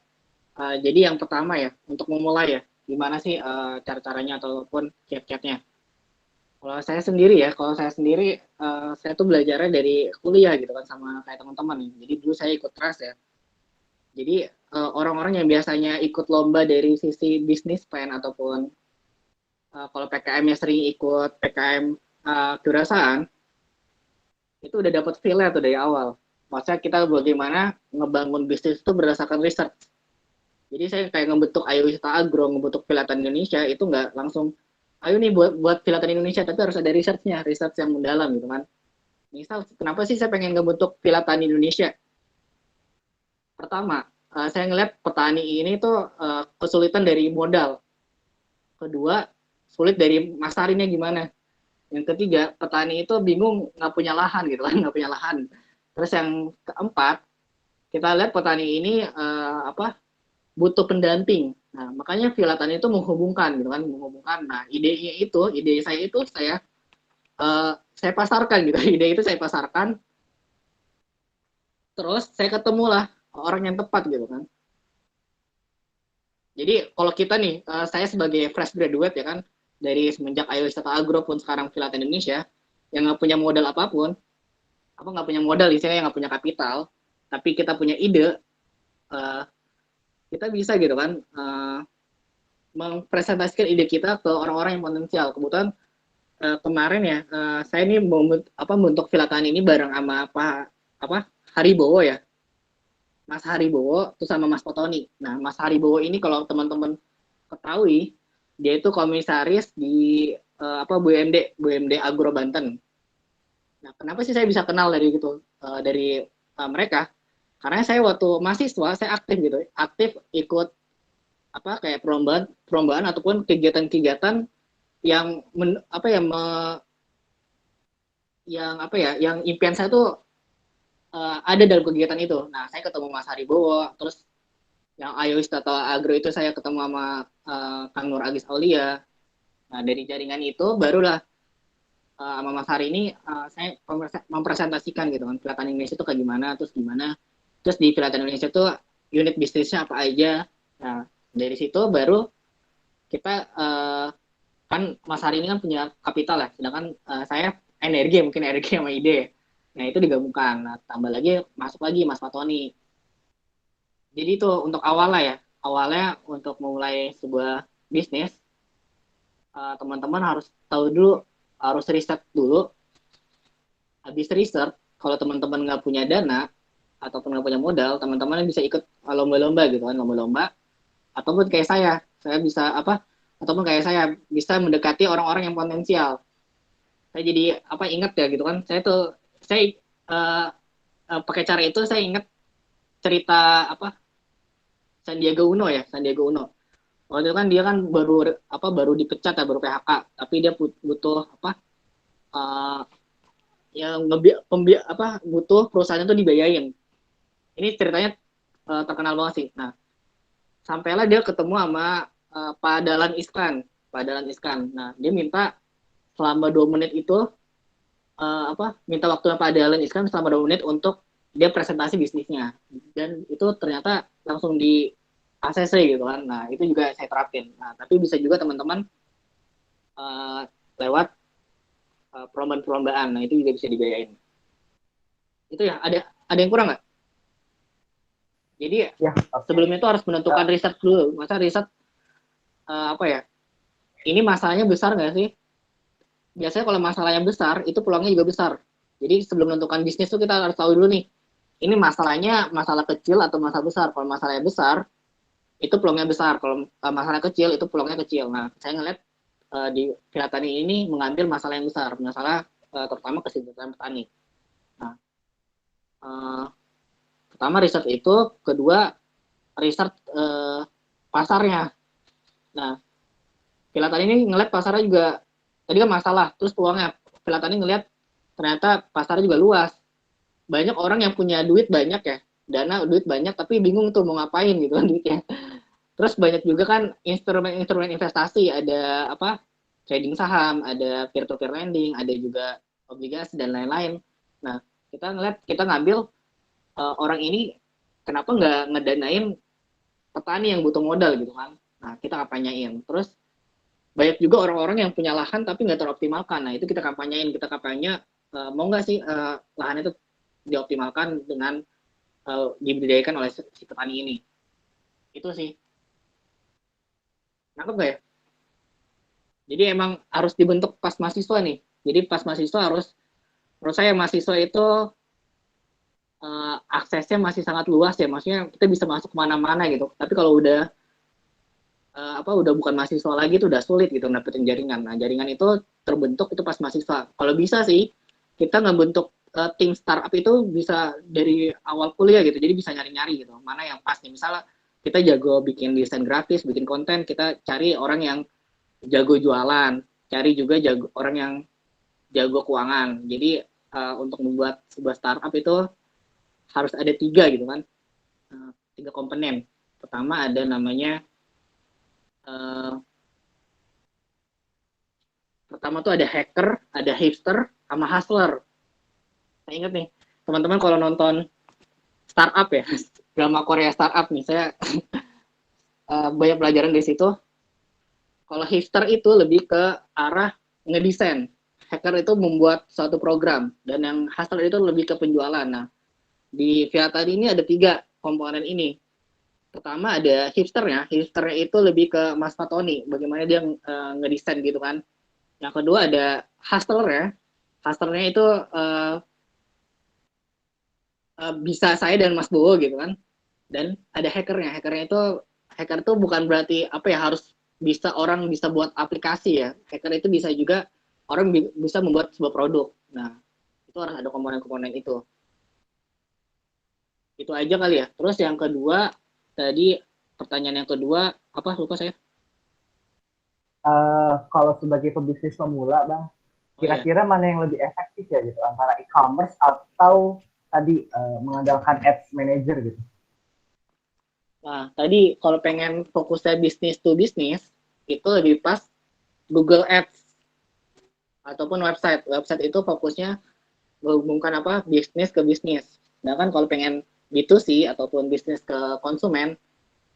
S4: Jadi yang pertama ya, untuk memulai ya, gimana sih cara-caranya ataupun kiat-kiatnya. Kalau saya sendiri saya tuh belajarnya dari kuliah gitu kan sama kayak teman-teman nih. Jadi dulu saya ikut TRAS ya. Jadi orang-orang yang biasanya ikut lomba dari sisi bisnis plan ataupun kalau PKM-nya sering ikut PKM kewirausahaan, itu udah dapat feel-nya tuh dari awal. Maksudnya kita bagaimana ngebangun bisnis itu berdasarkan research. Jadi saya kayak ngebentuk Ayo Wisata Agro, ngebentuk Pilatan Indonesia, itu nggak langsung, ayo nih buat Pilatan Indonesia, tapi harus ada research-nya, research yang mendalam gitu kan. Misal, kenapa sih saya pengen ngebentuk Pilatan Indonesia? Pertama, saya ngeliat petani ini tuh kesulitan dari modal. Kedua, sulit dari masarinnya gimana. Yang ketiga, petani itu bingung nggak punya lahan gitu kan, nggak punya lahan. Terus yang keempat, kita lihat petani ini butuh pendamping. Nah, makanya Villa Tani itu menghubungkan gitu kan, menghubungkan. Nah, ide saya itu saya pasarkan gitu. Ide itu saya pasarkan, terus saya ketemulah orang yang tepat gitu kan. Jadi kalau kita nih, saya sebagai fresh graduate ya kan, dari semenjak Ayo Wisata Agro pun sekarang Villa Tani Indonesia, yang nggak punya modal apapun, apa nggak punya modal, istilahnya nggak punya kapital, tapi kita punya ide, kita bisa gitu kan, mempresentasikan ide kita ke orang-orang yang potensial. Kebetulan kemarin ya, saya ini membentuk Villa Tani ini bareng sama Haribowo ya, Mas Haribowo itu sama Mas Potoni. Nah, Mas Haribowo ini kalau teman-teman ketahui, dia itu komisaris di BUMD Agro Banten. Nah, kenapa sih saya bisa kenal dari gitu dari mereka? Karena saya waktu mahasiswa saya aktif gitu, aktif ikut kayak perlombaan ataupun kegiatan-kegiatan yang yang impian saya tuh ada dalam kegiatan itu. Nah, saya ketemu Mas Haribowo, terus yang Ayo Wisata Agro itu saya ketemu sama Kang Nur Agis Aulia. Nah, dari jaringan itu barulah sama Mas Hari ini saya mempresentasikan gitu kan, Villa Tani Indonesia itu kayak gimana, terus di Villa Tani Indonesia itu unit bisnisnya apa aja. Nah, dari situ baru kita kan Mas Hari ini kan punya kapital ya, sedangkan saya mungkin energi sama ide. Nah, itu digabungkan. Nah, tambah lagi masuk lagi Mas Fatoni. Jadi itu untuk awalnya untuk memulai sebuah bisnis, teman-teman harus tahu dulu, harus riset dulu. Habis riset, kalau teman-teman nggak punya dana ataupun nggak punya modal, teman-teman bisa ikut lomba-lomba gitu kan, lomba-lomba. Ataupun kayak saya bisa ataupun kayak saya bisa mendekati orang-orang yang potensial. Saya jadi ingat ya gitu kan, saya pakai cara itu saya ingat cerita Sandiaga Uno. Waktu itu kan dia kan baru dipecat ya, baru PHK, tapi dia butuh butuh perusahaan itu dibiayain. Ini ceritanya terkenal banget sih. Nah, sampailah dia ketemu sama Pak Dahlan Iskan. Nah, dia minta selama 2 menit itu minta waktunya Pak Dahlan Iskan selama 2 menit untuk dia presentasi bisnisnya, dan itu ternyata langsung di ACC gitu kan. Nah, itu juga saya terapin. Nah, tapi bisa juga teman-teman lewat perlombaan. Nah, itu juga bisa dibiayain. Itu ya, ada yang kurang nggak? Jadi
S3: Ya,
S4: sebelumnya itu harus menentukan riset dulu. Masa riset ini masalahnya besar nggak sih? Biasanya kalau masalahnya besar, itu peluangnya juga besar. Jadi sebelum menentukan bisnis itu kita harus tahu dulu nih, ini masalahnya masalah kecil atau masalah besar. Kalau masalahnya besar, itu peluangnya besar. Kalau masalah kecil, itu peluangnya kecil. Nah, saya ngeliat di Villa Tani ini mengambil masalah yang besar, masalah terutama kesejahteraan petani. Nah, pertama riset itu, kedua riset pasarnya. Nah, Villa Tani ini ngeliat pasarnya juga, tadi kan masalah, terus peluangnya. Villa Tani ngeliat ternyata pasarnya juga luas. Banyak orang yang punya duit banyak ya, duit banyak, tapi bingung tuh mau ngapain gitu kan duitnya. Terus banyak juga kan instrumen-instrumen investasi, ada trading saham, ada peer-to-peer lending, ada juga obligasi dan lain-lain. Nah, kita ngambil orang ini kenapa nggak ngedanain petani yang butuh modal gitu kan. Nah, kita kampanyain. Terus banyak juga orang-orang yang punya lahan tapi nggak teroptimalkan. Nah, itu kita kampanyain, mau nggak sih lahan itu dioptimalkan dengan diberdayakan oleh si petani ini. Itu sih. Nangkep nggak ya? Jadi emang harus dibentuk pas mahasiswa nih. Jadi pas mahasiswa harus, menurut saya mahasiswa itu aksesnya masih sangat luas ya. Maksudnya kita bisa masuk kemana-mana gitu. Tapi kalau udah bukan mahasiswa lagi itu udah sulit gitu dapetin jaringan. Nah, jaringan itu terbentuk itu pas mahasiswa. Kalau bisa sih kita ngebentuk tim startup itu bisa dari awal kuliah gitu. Jadi bisa nyari-nyari gitu. Mana yang pas nih. Misalnya kita jago bikin desain grafis, bikin konten, kita cari orang yang jago jualan, cari juga orang yang jago keuangan. Jadi untuk membuat sebuah startup itu harus ada 3 gitu kan, 3 komponen. Pertama ada namanya pertama tuh ada hacker, ada hipster, sama hustler. Saya ingat nih, teman-teman kalau nonton startup ya, drama Korea startup nih, saya banyak pelajaran di situ. Kalau hipster itu lebih ke arah ngedesain, hacker itu membuat suatu program, dan yang hustler itu lebih ke penjualan. Nah, di Via tadi ini ada 3 komponen ini. Pertama ada hipsternya itu lebih ke Mas Fatoni, bagaimana dia ngedesain gitu kan. Yang kedua ada hustlernya itu bisa saya dan Mas Bowo gitu kan. Dan ada hackernya hacker itu bukan berarti apa ya harus bisa orang bisa buat aplikasi ya. Hacker itu bisa juga orang bisa membuat sebuah produk. Nah, itu harus ada komponen-komponen itu. Itu aja kali ya. Terus yang kedua, tadi pertanyaan yang kedua, apa lupa saya?
S3: Kalau sebagai pebisnis pemula, Bang,
S4: Oh ya.
S3: kira-kira mana yang lebih efektif ya gitu, antara e-commerce atau tadi mengandalkan ads manager gitu?
S4: Nah, tadi kalau pengen fokusnya bisnis to bisnis, itu lebih pas Google Ads ataupun website. Website itu fokusnya menghubungkan apa bisnis ke bisnis. Sedangkan kalau pengen B2C ataupun bisnis ke konsumen,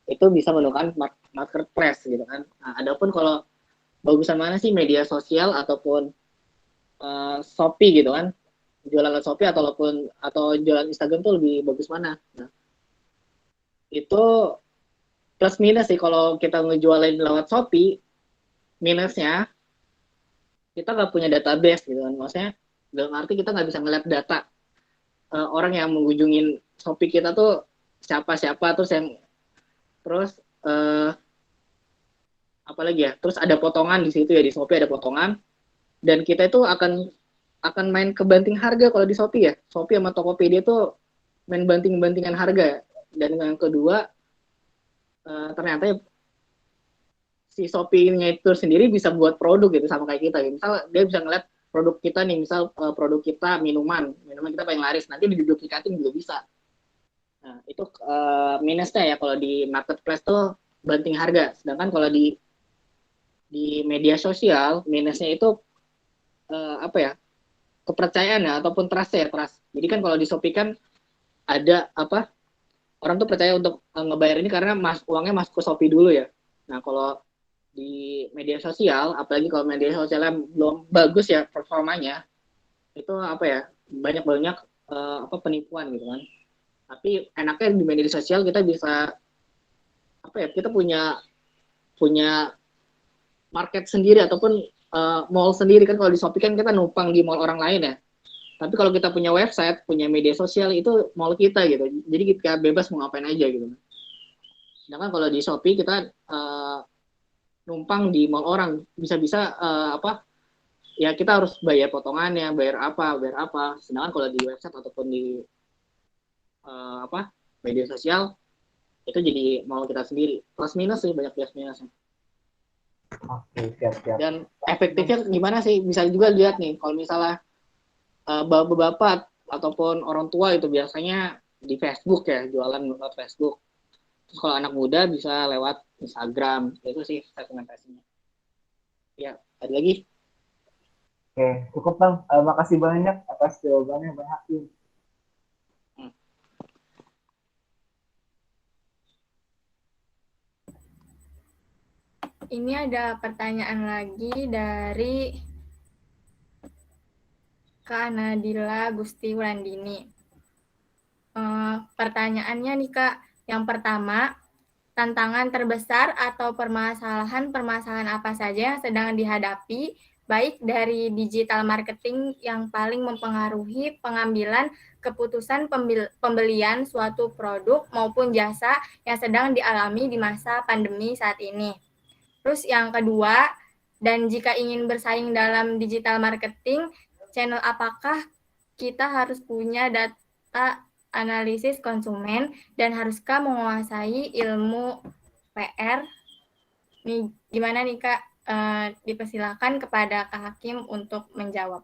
S4: itu bisa menggunakan marketplace gitu kan. Nah, adapun kalau bagusan mana sih media sosial ataupun Shopee gitu kan, jualan Shopee atau jualan Instagram tuh lebih bagus mana? Nah, itu plus minus sih kalau kita ngejualin lewat Shopee, minusnya kita nggak punya database gitu kan. Maksudnya dalam arti kita nggak bisa ngeliat data orang yang mengunjungin Shopee kita tuh siapa terus apa lagi ya, terus ada potongan di situ ya, di Shopee ada potongan, dan kita itu akan main kebanting harga. Kalau di Shopee ya, Shopee sama Tokopedia tuh main banting-bantingan harga. Dan yang kedua, ternyata si Shopee-nya itu sendiri bisa buat produk gitu sama kayak kita. Misal dia bisa ngeliat produk kita nih, misal produk kita minuman kita paling laris, nanti diduplikasiin juga bisa. Nah, itu minusnya ya kalau di marketplace tuh banting harga. Sedangkan kalau di media sosial, minusnya itu apa ya, kepercayaan ya, ataupun trust ya, trust. Jadi kan kalau di Shopee kan ada apa, orang tuh percaya untuk ngebayar ini karena uangnya masuk ke Shopee dulu ya. Nah, kalau di media sosial, apalagi kalau media sosialnya belum bagus ya performanya, itu apa ya, banyak apa penipuan gitu kan. Tapi enaknya di media sosial kita bisa apa ya, kita punya market sendiri ataupun mall sendiri kan. Kalau di Shopee kan kita numpang di mall orang lain ya. Tapi kalau kita punya website, punya media sosial, itu mall kita gitu. Jadi kita bebas mau ngapain aja gitu. Sedangkan kalau di Shopee kita numpang di mall orang, bisa-bisa apa ya, kita harus bayar potongannya, bayar apa. Sedangkan kalau di website ataupun di apa media sosial, itu jadi mall kita sendiri. Plus minus sih, banyak plus minusnya.
S3: Oke, siap.
S4: Dan efektifnya gimana sih? Bisa juga lihat nih, kalau misalnya bapak-bapak ataupun orang tua itu biasanya di Facebook ya, jualan lewat Facebook. Terus kalau anak muda bisa lewat Instagram. Itu sih rekomendasinya. Ya, ada lagi?
S3: Oke, cukup Bang. Makasih banyak atas jawabannya Bang Hakim.
S1: Ini ada pertanyaan lagi dari Kak Nadila Gusti Wulandini. Pertanyaannya nih Kak, yang pertama, tantangan terbesar atau permasalahan apa saja yang sedang dihadapi, baik dari digital marketing yang paling mempengaruhi pengambilan keputusan pembelian suatu produk maupun jasa yang sedang dialami di masa pandemi saat ini. Terus yang kedua, dan jika ingin bersaing dalam digital marketing, channel apakah kita harus punya data analisis konsumen dan haruskah menguasai ilmu PR? Nih, gimana nih Kak? Dipersilakan kepada Kak Hakim untuk menjawab.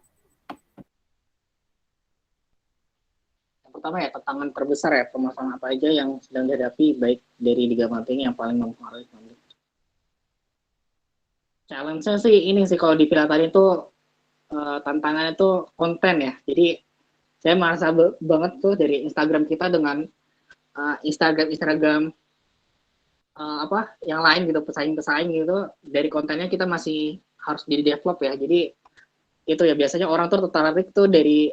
S4: pertama ya tantangan terbesar ya, permasalahan apa aja yang sedang dihadapi baik dari Liga Mapping yang paling mempengaruhi. Challenge-nya sih ini sih kalau di Piratari itu tantangannya tuh konten ya. Jadi saya merasa banget tuh dari Instagram kita dengan Instagram apa yang lain gitu, pesaing-pesaing gitu, dari kontennya kita masih harus di develop ya. Jadi itu ya biasanya orang tuh tertarik tuh dari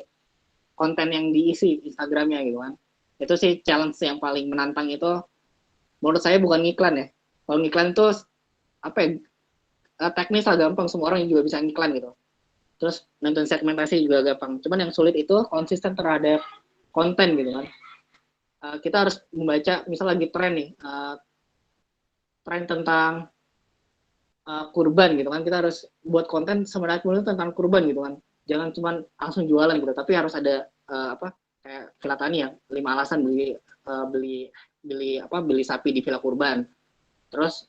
S4: konten yang diisi Instagramnya gitu kan. Itu sih challenge yang paling menantang itu menurut saya, bukan ngiklan ya. Kalau ngiklan itu apa ya, teknis lah, gampang, semua orang juga bisa ngiklan gitu. Terus nonton segmentasi juga gampang. Cuman yang sulit itu konsisten terhadap konten gitu kan. Kita harus membaca, misal lagi tren nih, tren tentang kurban gitu kan, kita harus buat konten semenarik mungkin tentang kurban gitu kan. Jangan cuma langsung jualan gitu, tapi harus ada apa kayak Villa Tani ya, 5 alasan beli sapi di Villa Kurban. Terus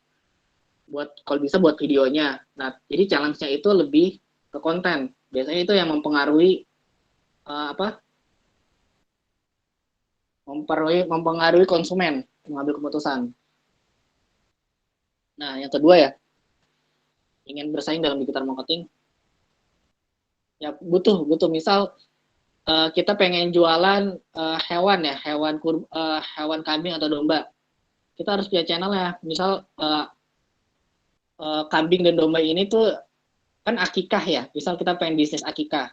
S4: kalau bisa buat videonya. Nah, jadi challenge-nya itu lebih ke konten. Biasanya itu yang mempengaruhi mempengaruhi konsumen mengambil keputusan. Nah, yang kedua ya, ingin bersaing dalam digital marketing, ya butuh misal kita pengen jualan hewan ya, hewan kambing atau domba, kita harus punya channel ya. Misal kambing dan domba ini tuh kan akikah ya, misal kita pengen bisnis akikah.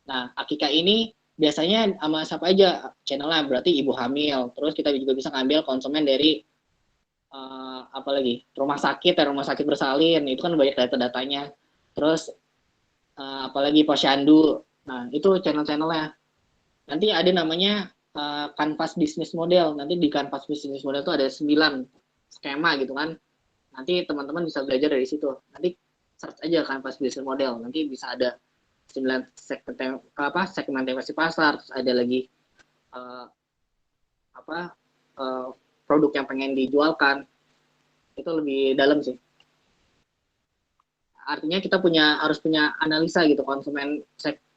S4: Nah, akikah ini biasanya sama siapa aja channelnya, berarti ibu hamil. Terus kita juga bisa ngambil konsumen dari apalagi rumah sakit bersalin, itu kan banyak data-datanya. Terus apalagi posyandu. Nah, itu channel-channelnya. Nanti ada namanya kanvas bisnis model. Nanti di kanvas bisnis model itu ada 9 skema gitu kan. Nanti teman-teman bisa belajar dari situ. Nanti search aja kanvas bisnis model. Nanti bisa ada 9 segmentasi pasar, terus ada lagi produk yang pengen dijualkan. Itu lebih dalam sih. Artinya kita harus punya analisa gitu,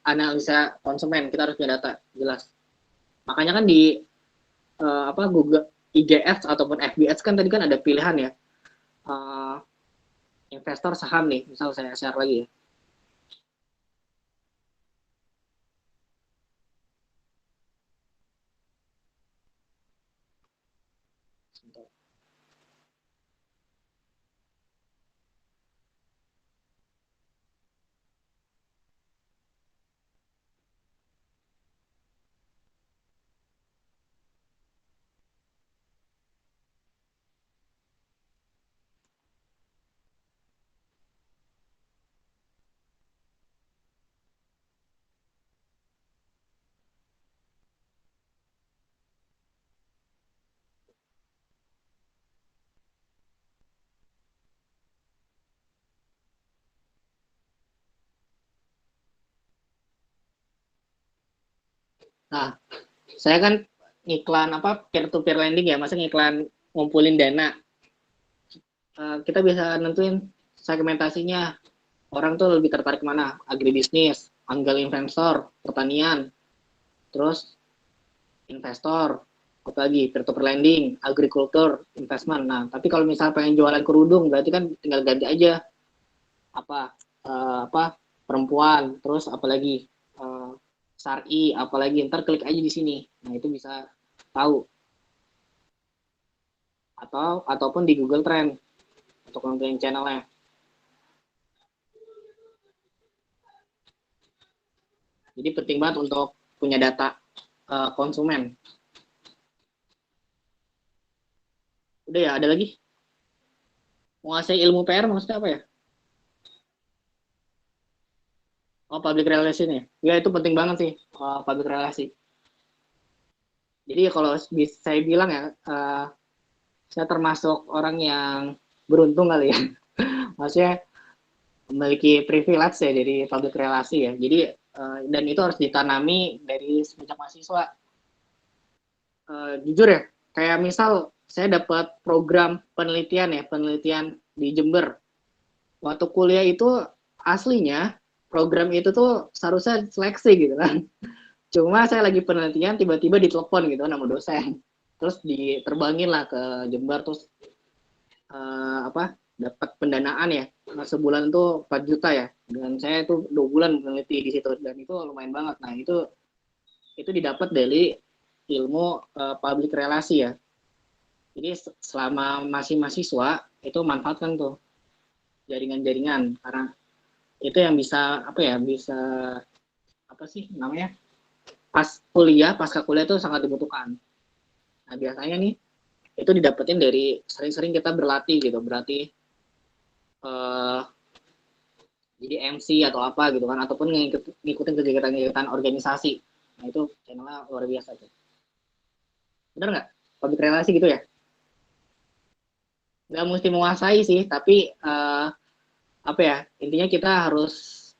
S4: analisa konsumen, kita harus punya data jelas. Makanya kan di Google IG Ads ataupun FB Ads kan tadi kan ada pilihan ya, investor saham nih, misal saya share lagi ya. Nah, saya kan ngiklan peer-to-peer lending ya, masa ngiklan ngumpulin dana. Kita bisa nentuin segmentasinya. Orang tuh lebih tertarik mana? Agribisnis, angel investor, pertanian, terus investor, apalagi peer-to-peer lending, agriculture, investment. Nah, tapi kalau misalnya pengen jualan kerudung, berarti kan tinggal ganti aja perempuan, terus apalagi syar'i, apalagi ntar klik aja di sini. Nah, itu bisa tahu. Ataupun di Google Trend untuk nentuin channelnya. Jadi penting banget untuk punya data konsumen. Udah ya, ada lagi? Menguasai ilmu PR maksudnya apa ya? Oh, public relation ya. Ya, itu penting banget sih, public relation. Jadi kalau saya bilang ya, saya termasuk orang yang beruntung kali ya. Maksudnya memiliki privilege ya dari public relation ya. Jadi dan itu harus ditanami dari semenjak mahasiswa. Jujur ya, kayak misal saya dapat program penelitian di Jember. Waktu kuliah itu aslinya program itu tuh seharusnya seleksi gitu kan. Cuma saya lagi penelitian, tiba-tiba ditelepon gitu kan sama dosen. Terus diterbangin lah ke Jember, terus dapat pendanaan ya. Sebulan tuh 4 juta ya. Dan saya tuh 2 bulan meneliti di situ. Dan itu lumayan banget. Nah, itu didapat dari ilmu public relasi ya. Jadi selama masih mahasiswa, itu manfaatkan tuh jaringan-jaringan. Karena itu yang bisa, bisa, pasca kuliah itu sangat dibutuhkan. Nah, biasanya nih, itu didapetin dari sering-sering kita berlatih gitu, berarti jadi MC atau apa gitu kan, ataupun ngikutin kegiatan-kegiatan organisasi. Nah, itu channelnya luar biasa tuh. Bener nggak? Public relasi gitu ya? Nggak mesti menguasai sih, tapi intinya kita harus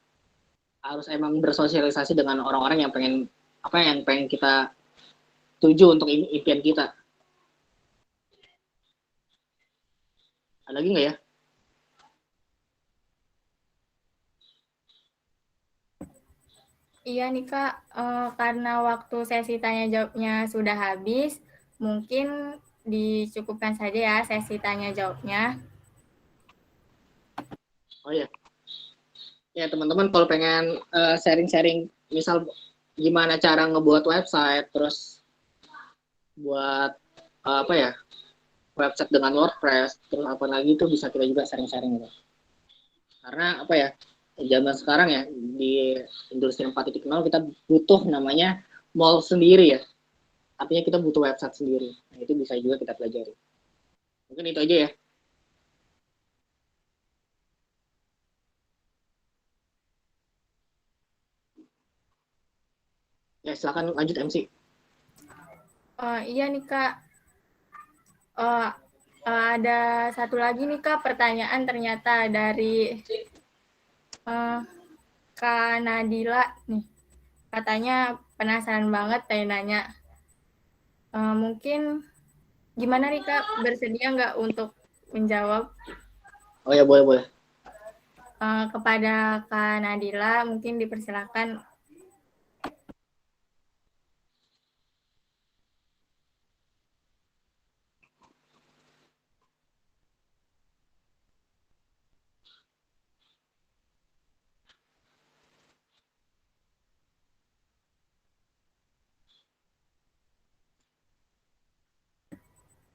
S4: emang bersosialisasi dengan orang-orang yang pengen kita tuju untuk impian kita. Ada lagi nggak ya?
S1: Iya nih Kak, karena waktu sesi tanya jawabnya sudah habis, mungkin dicukupkan saja ya sesi tanya jawabnya.
S4: Oh ya, teman-teman kalau pengen sharing-sharing, misal gimana cara ngebuat website, terus buat website dengan WordPress, terus apa lagi itu bisa kita juga sharing-sharing gitu. Karena zaman sekarang ya di industri 4.0 kita butuh namanya mall sendiri ya. Artinya kita butuh website sendiri. Nah, itu bisa juga kita pelajari. Mungkin itu aja ya. Ya, silakan lanjut MC.
S1: Iya nih Kak, ada satu lagi nih Kak pertanyaan ternyata dari Kak Nadila nih. Katanya penasaran banget nanya. Mungkin gimana nih Kak, bersedia nggak untuk menjawab?
S4: Oh ya, boleh.
S1: Kepada Kak Nadila, mungkin dipersilakan.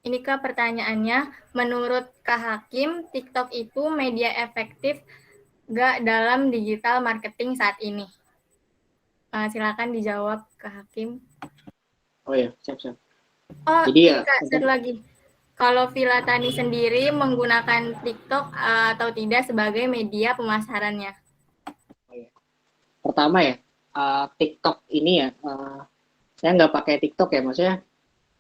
S1: Ini Kak pertanyaannya, menurut Kak Hakim, TikTok itu media efektif nggak dalam digital marketing saat ini? Silakan dijawab Kak Hakim.
S4: Oh ya, siap.
S1: Oh,
S4: jadi
S1: ini Kak, satu lagi. Kalau Villa Tani sendiri menggunakan TikTok atau tidak sebagai media pemasarannya?
S4: Oh ya. Pertama ya, TikTok ini ya, saya nggak pakai TikTok ya, maksudnya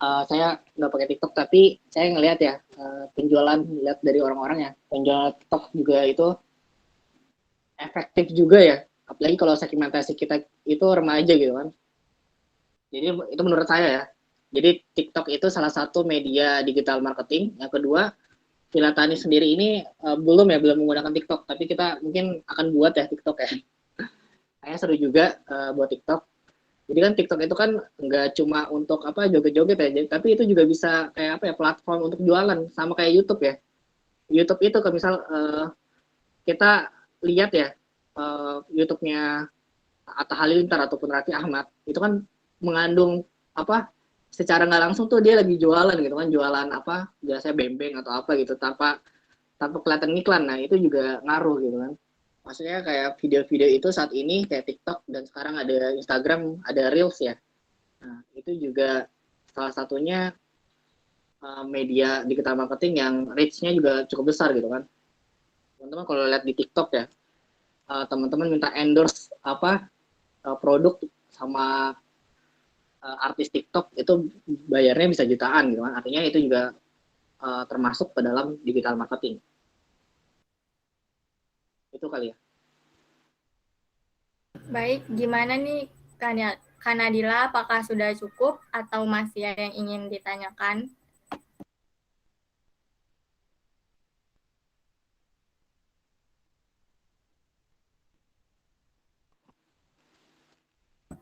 S4: saya nggak pakai TikTok, tapi saya ngelihat ya penjualan, lihat dari orang-orang ya, penjualan TikTok juga itu efektif juga ya, apalagi kalau segmentasi kita itu remaja gitu kan. Jadi itu menurut saya ya. Jadi TikTok itu salah satu media digital marketing. Yang kedua, Villa Tani sendiri ini belum menggunakan TikTok, tapi kita mungkin akan buat ya TikTok ya. Saya seru juga buat TikTok. Jadi kan TikTok itu kan nggak cuma untuk joget-joget ya, tapi itu juga bisa kayak platform untuk jualan, sama kayak YouTube ya. YouTube itu kalau misal kita lihat ya YouTube-nya Atta Halilintar ataupun Raffi Ahmad, itu kan mengandung secara nggak langsung tuh dia lagi jualan gitu kan, jualan biasanya bembeng atau apa gitu, tanpa kelihatan iklan. Nah, itu juga ngaruh gitu kan. Maksudnya kayak video-video itu saat ini kayak TikTok, dan sekarang ada Instagram, ada Reels ya. Nah, itu juga salah satunya media digital marketing yang reach-nya juga cukup besar gitu kan. Teman-teman kalau lihat di TikTok ya, teman-teman minta endorse produk sama artis TikTok itu bayarnya bisa jutaan gitu kan. Artinya itu juga termasuk ke dalam digital marketing. Itu kali ya.
S1: Baik, gimana nih Kak Nadila, apakah sudah cukup atau masih ada yang ingin ditanyakan?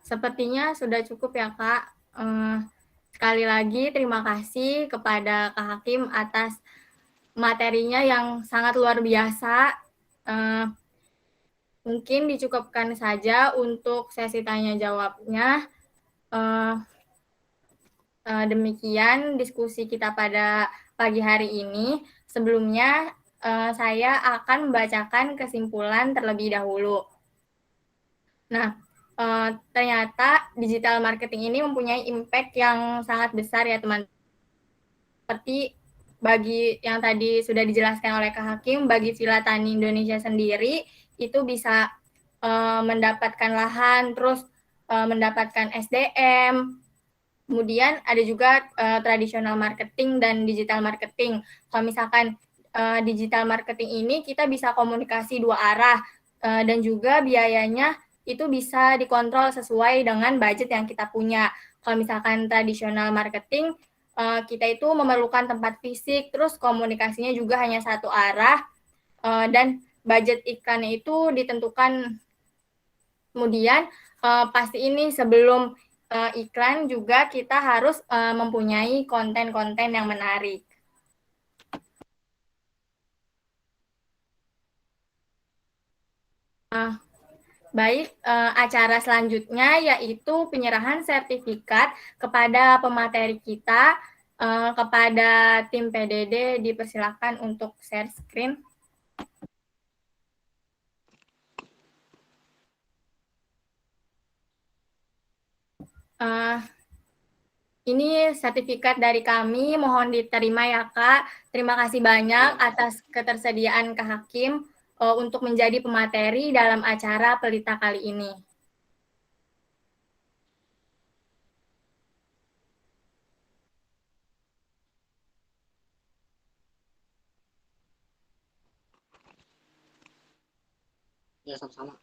S1: Sepertinya sudah cukup ya, Kak. Sekali lagi terima kasih kepada Kak Hakim atas materinya yang sangat luar biasa. Mungkin dicukupkan saja untuk sesi tanya jawabnya. Demikian diskusi kita pada pagi hari ini. Sebelumnya saya akan membacakan kesimpulan terlebih dahulu. Nah, ternyata digital marketing ini mempunyai impact yang sangat besar ya teman-teman. Seperti bagi yang tadi sudah dijelaskan oleh Kak Hakim, bagi Villa Tani Indonesia sendiri itu bisa mendapatkan lahan, terus mendapatkan SDM, kemudian ada juga tradisional marketing dan digital marketing. Kalau misalkan digital marketing ini kita bisa komunikasi dua arah dan juga biayanya itu bisa dikontrol sesuai dengan budget yang kita punya. Kalau misalkan tradisional marketing, kita itu memerlukan tempat fisik, terus komunikasinya juga hanya satu arah, dan budget iklannya itu ditentukan. Kemudian pasti ini sebelum iklan juga kita harus mempunyai konten-konten yang menarik. Baik, acara selanjutnya yaitu penyerahan sertifikat kepada pemateri kita. Kepada tim PDD dipersilakan untuk share screen. Ini sertifikat dari kami, mohon diterima ya Kak. Terima kasih banyak atas ketersediaan Kak Hakim untuk menjadi pemateri dalam acara Pelita kali ini.
S4: Ya, sama-sama.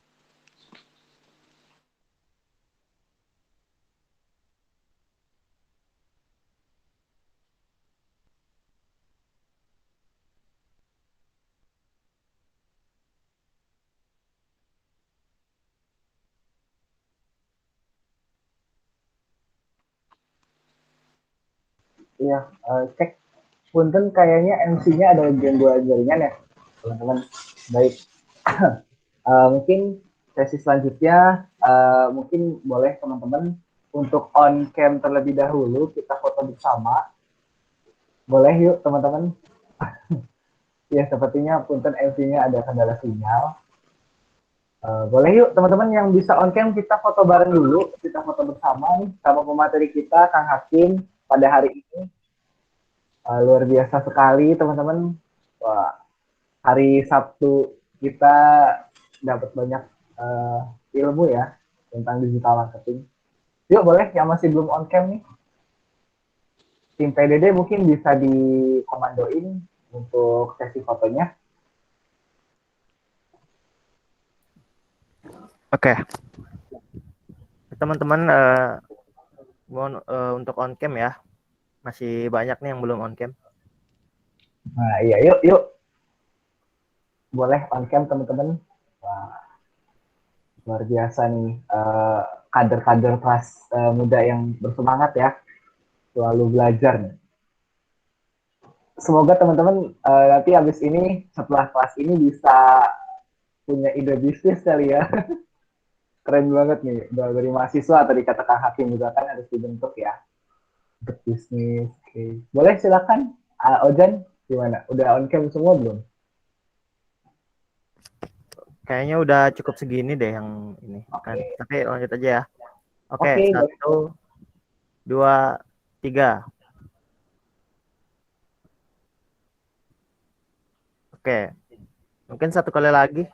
S3: Iya, cek. Punten kayaknya MC-nya ada gangguan jaringan ya, teman-teman. Baik. Mungkin sesi selanjutnya mungkin boleh teman-teman untuk on cam terlebih dahulu kita foto bersama. Boleh yuk teman-teman. Ya sepertinya punten MC-nya ada kendala sinyal. Boleh yuk teman-teman yang bisa on cam kita foto bareng dulu, kita foto bersama nih sama pemateri kita Kang Hakim pada hari ini. Luar biasa sekali teman-teman. Wah, hari Sabtu kita dapat banyak ilmu ya tentang digital marketing. Yuk boleh yang masih belum on cam nih, tim PDD mungkin bisa dikomandoin untuk sesi fotonya.
S5: Oke, teman-teman, mohon untuk on cam ya. Masih banyak nih yang belum on cam.
S3: Nah iya, yuk boleh on cam teman-teman. Wah, luar biasa nih kader-kader kelas muda yang bersemangat ya, selalu belajar nih. Semoga teman-teman nanti habis ini, setelah kelas ini bisa punya ide bisnis kali ya. Keren banget nih, dari mahasiswa tadi kata Kang Hakim juga kan harus dibentuk ya, bisnis. Okay. Boleh silakan, Ojan gimana? Udah on cam semua belum?
S5: Kayaknya udah cukup segini deh yang ini. Kan. Tapi lanjut aja ya. Oke, 1, 2, 3. Oke, mungkin satu kali lagi.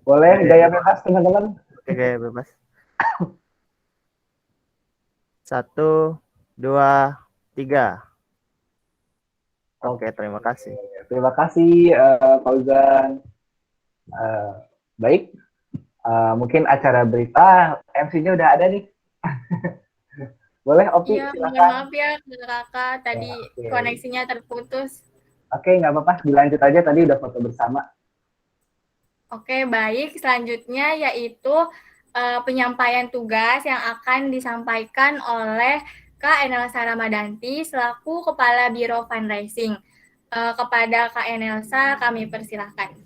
S3: Boleh, gaya bebas teman-teman.
S5: Oke, gaya bebas. 1, 2, 3. Oke, terima kasih.
S3: Terima kasih Fauzan. Baik, mungkin acara berita MC-nya udah ada nih. Boleh Opi,
S1: Iya,
S3: silakan.
S1: mohon maaf ya kakak, tadi
S3: Ya,
S1: koneksinya terputus.
S3: Oke, nggak apa-apa, dilanjut aja, tadi udah foto bersama.
S1: Oke, baik. Selanjutnya yaitu penyampaian tugas yang akan disampaikan oleh Kak Enelsa Ramadanti selaku Kepala Biro Fundraising. Kepada Kak Enelsa kami persilahkan.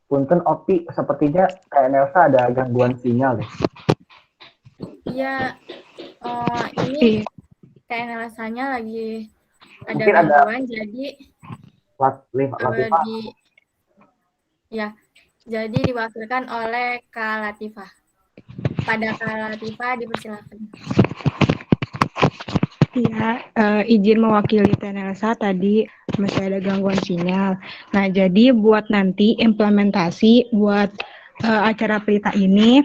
S3: Punten Opi, sepertinya kayak Nelsa ada gangguan sinyal deh.
S1: Iya, ini kayak Nelsanya lagi ada
S3: Mungkin ada
S1: gangguan, jadi
S3: Latifah.
S1: jadi diwakilkan oleh Kak Latifah. Pada Kak Latifah dipersilakan.
S6: Iya, izin mewakili Tenelsa tadi masih ada gangguan sinyal. Nah, jadi buat nanti implementasi buat acara Pelita ini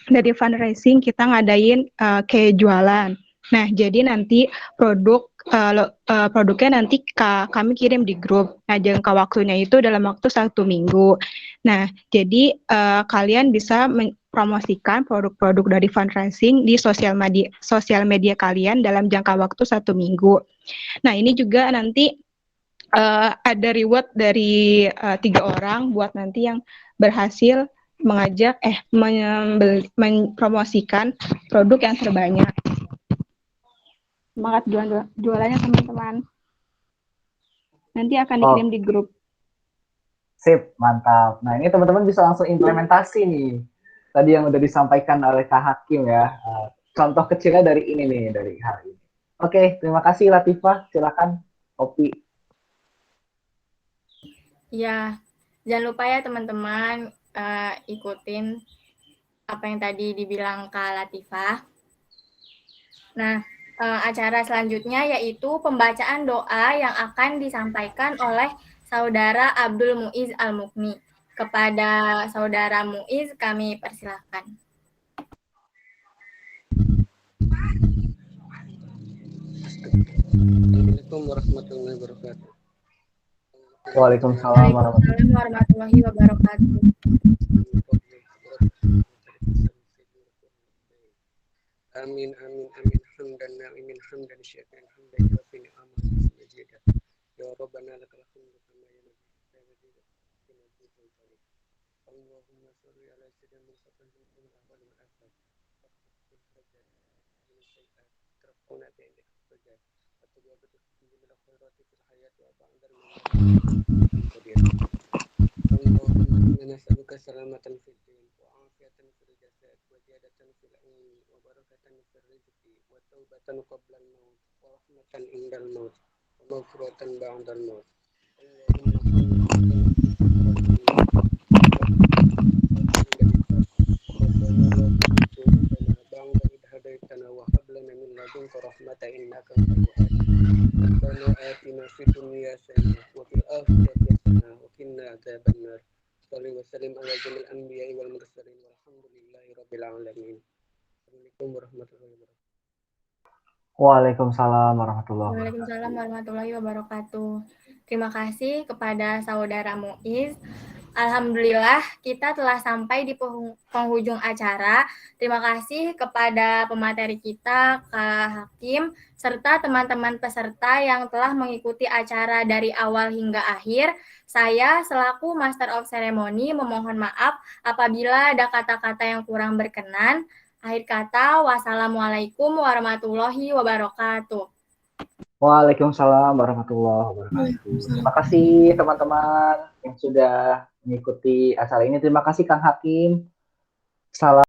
S6: dari fundraising kita ngadain kayak jualan. Nah, jadi nanti produknya nanti kami kirim di grup. Nah, jangka waktunya itu dalam waktu 1 minggu. Nah, jadi kalian bisa promosikan produk-produk dari fundraising di sosial media kalian dalam jangka waktu 1 minggu. Nah, ini juga nanti ada reward dari 3 orang buat nanti yang berhasil mempromosikan produk yang terbanyak. Semangat jualannya teman-teman. Nanti akan dikirim di grup.
S3: Sip, mantap. Nah, ini teman-teman bisa langsung implementasi nih. Tadi yang udah disampaikan oleh Kak Hakim ya. Contoh kecilnya dari ini nih, dari hari ini. Oke, terima kasih Latifah. Silakan, Opi.
S1: Ya, jangan lupa ya teman-teman ikutin apa yang tadi dibilang Kak Latifah. Nah, acara selanjutnya yaitu pembacaan doa yang akan disampaikan oleh Saudara Abdul Muiz Al-Mukni. Kepada Saudara Muiz kami persilahkan.
S7: Assalamualaikum warahmatullahi wabarakatuh.
S3: Waalaikumsalam
S1: warahmatullahi wabarakatuh.
S7: Amin amin amin hamdan na'imin hamdan syakirin hamdan yuafini amal majidah. Ya Rabbana lakal hamdu kama yanbaghi Allahumma shalli ala sayyidina Muhammadin wa ala alihi wa sahbihi. Allahumma inna nas'aluka salamatan fid din wa afiyatan fil jasad wa ziyadatan fil ilmi wa barakatan fil rizqi wa taubatan qabla al-maut wa rahmatan indal maut wa maghfiratan ba'dal maut. Allahumma wa hab lana min ladunka rahmatan innaka antal wahhab. Rabbana atina fid dunya hasanah wa fil akhirati hasanah wa qina adzabannar. Shalli wa sallim ala jamil anbiya'i wal mursalin walhamdulillahi rabbil alamin. Assalamualaikum warahmatullahi wabarakatuh.
S3: Waalaikumsalam warahmatullahi
S1: wabarakatuh. Terima kasih kepada Saudara Muiz. Alhamdulillah kita telah sampai di penghujung acara. Terima kasih kepada pemateri kita, Kak Hakim, serta teman-teman peserta yang telah mengikuti acara dari awal hingga akhir. Saya selaku Master of Ceremony memohon maaf apabila ada kata-kata yang kurang berkenan. Akhir kata, wassalamualaikum warahmatullahi wabarakatuh.
S3: Waalaikumsalam warahmatullahi wabarakatuh. Terima kasih teman-teman yang sudah mengikuti acara ini. Terima kasih Kang Hakim. Salam.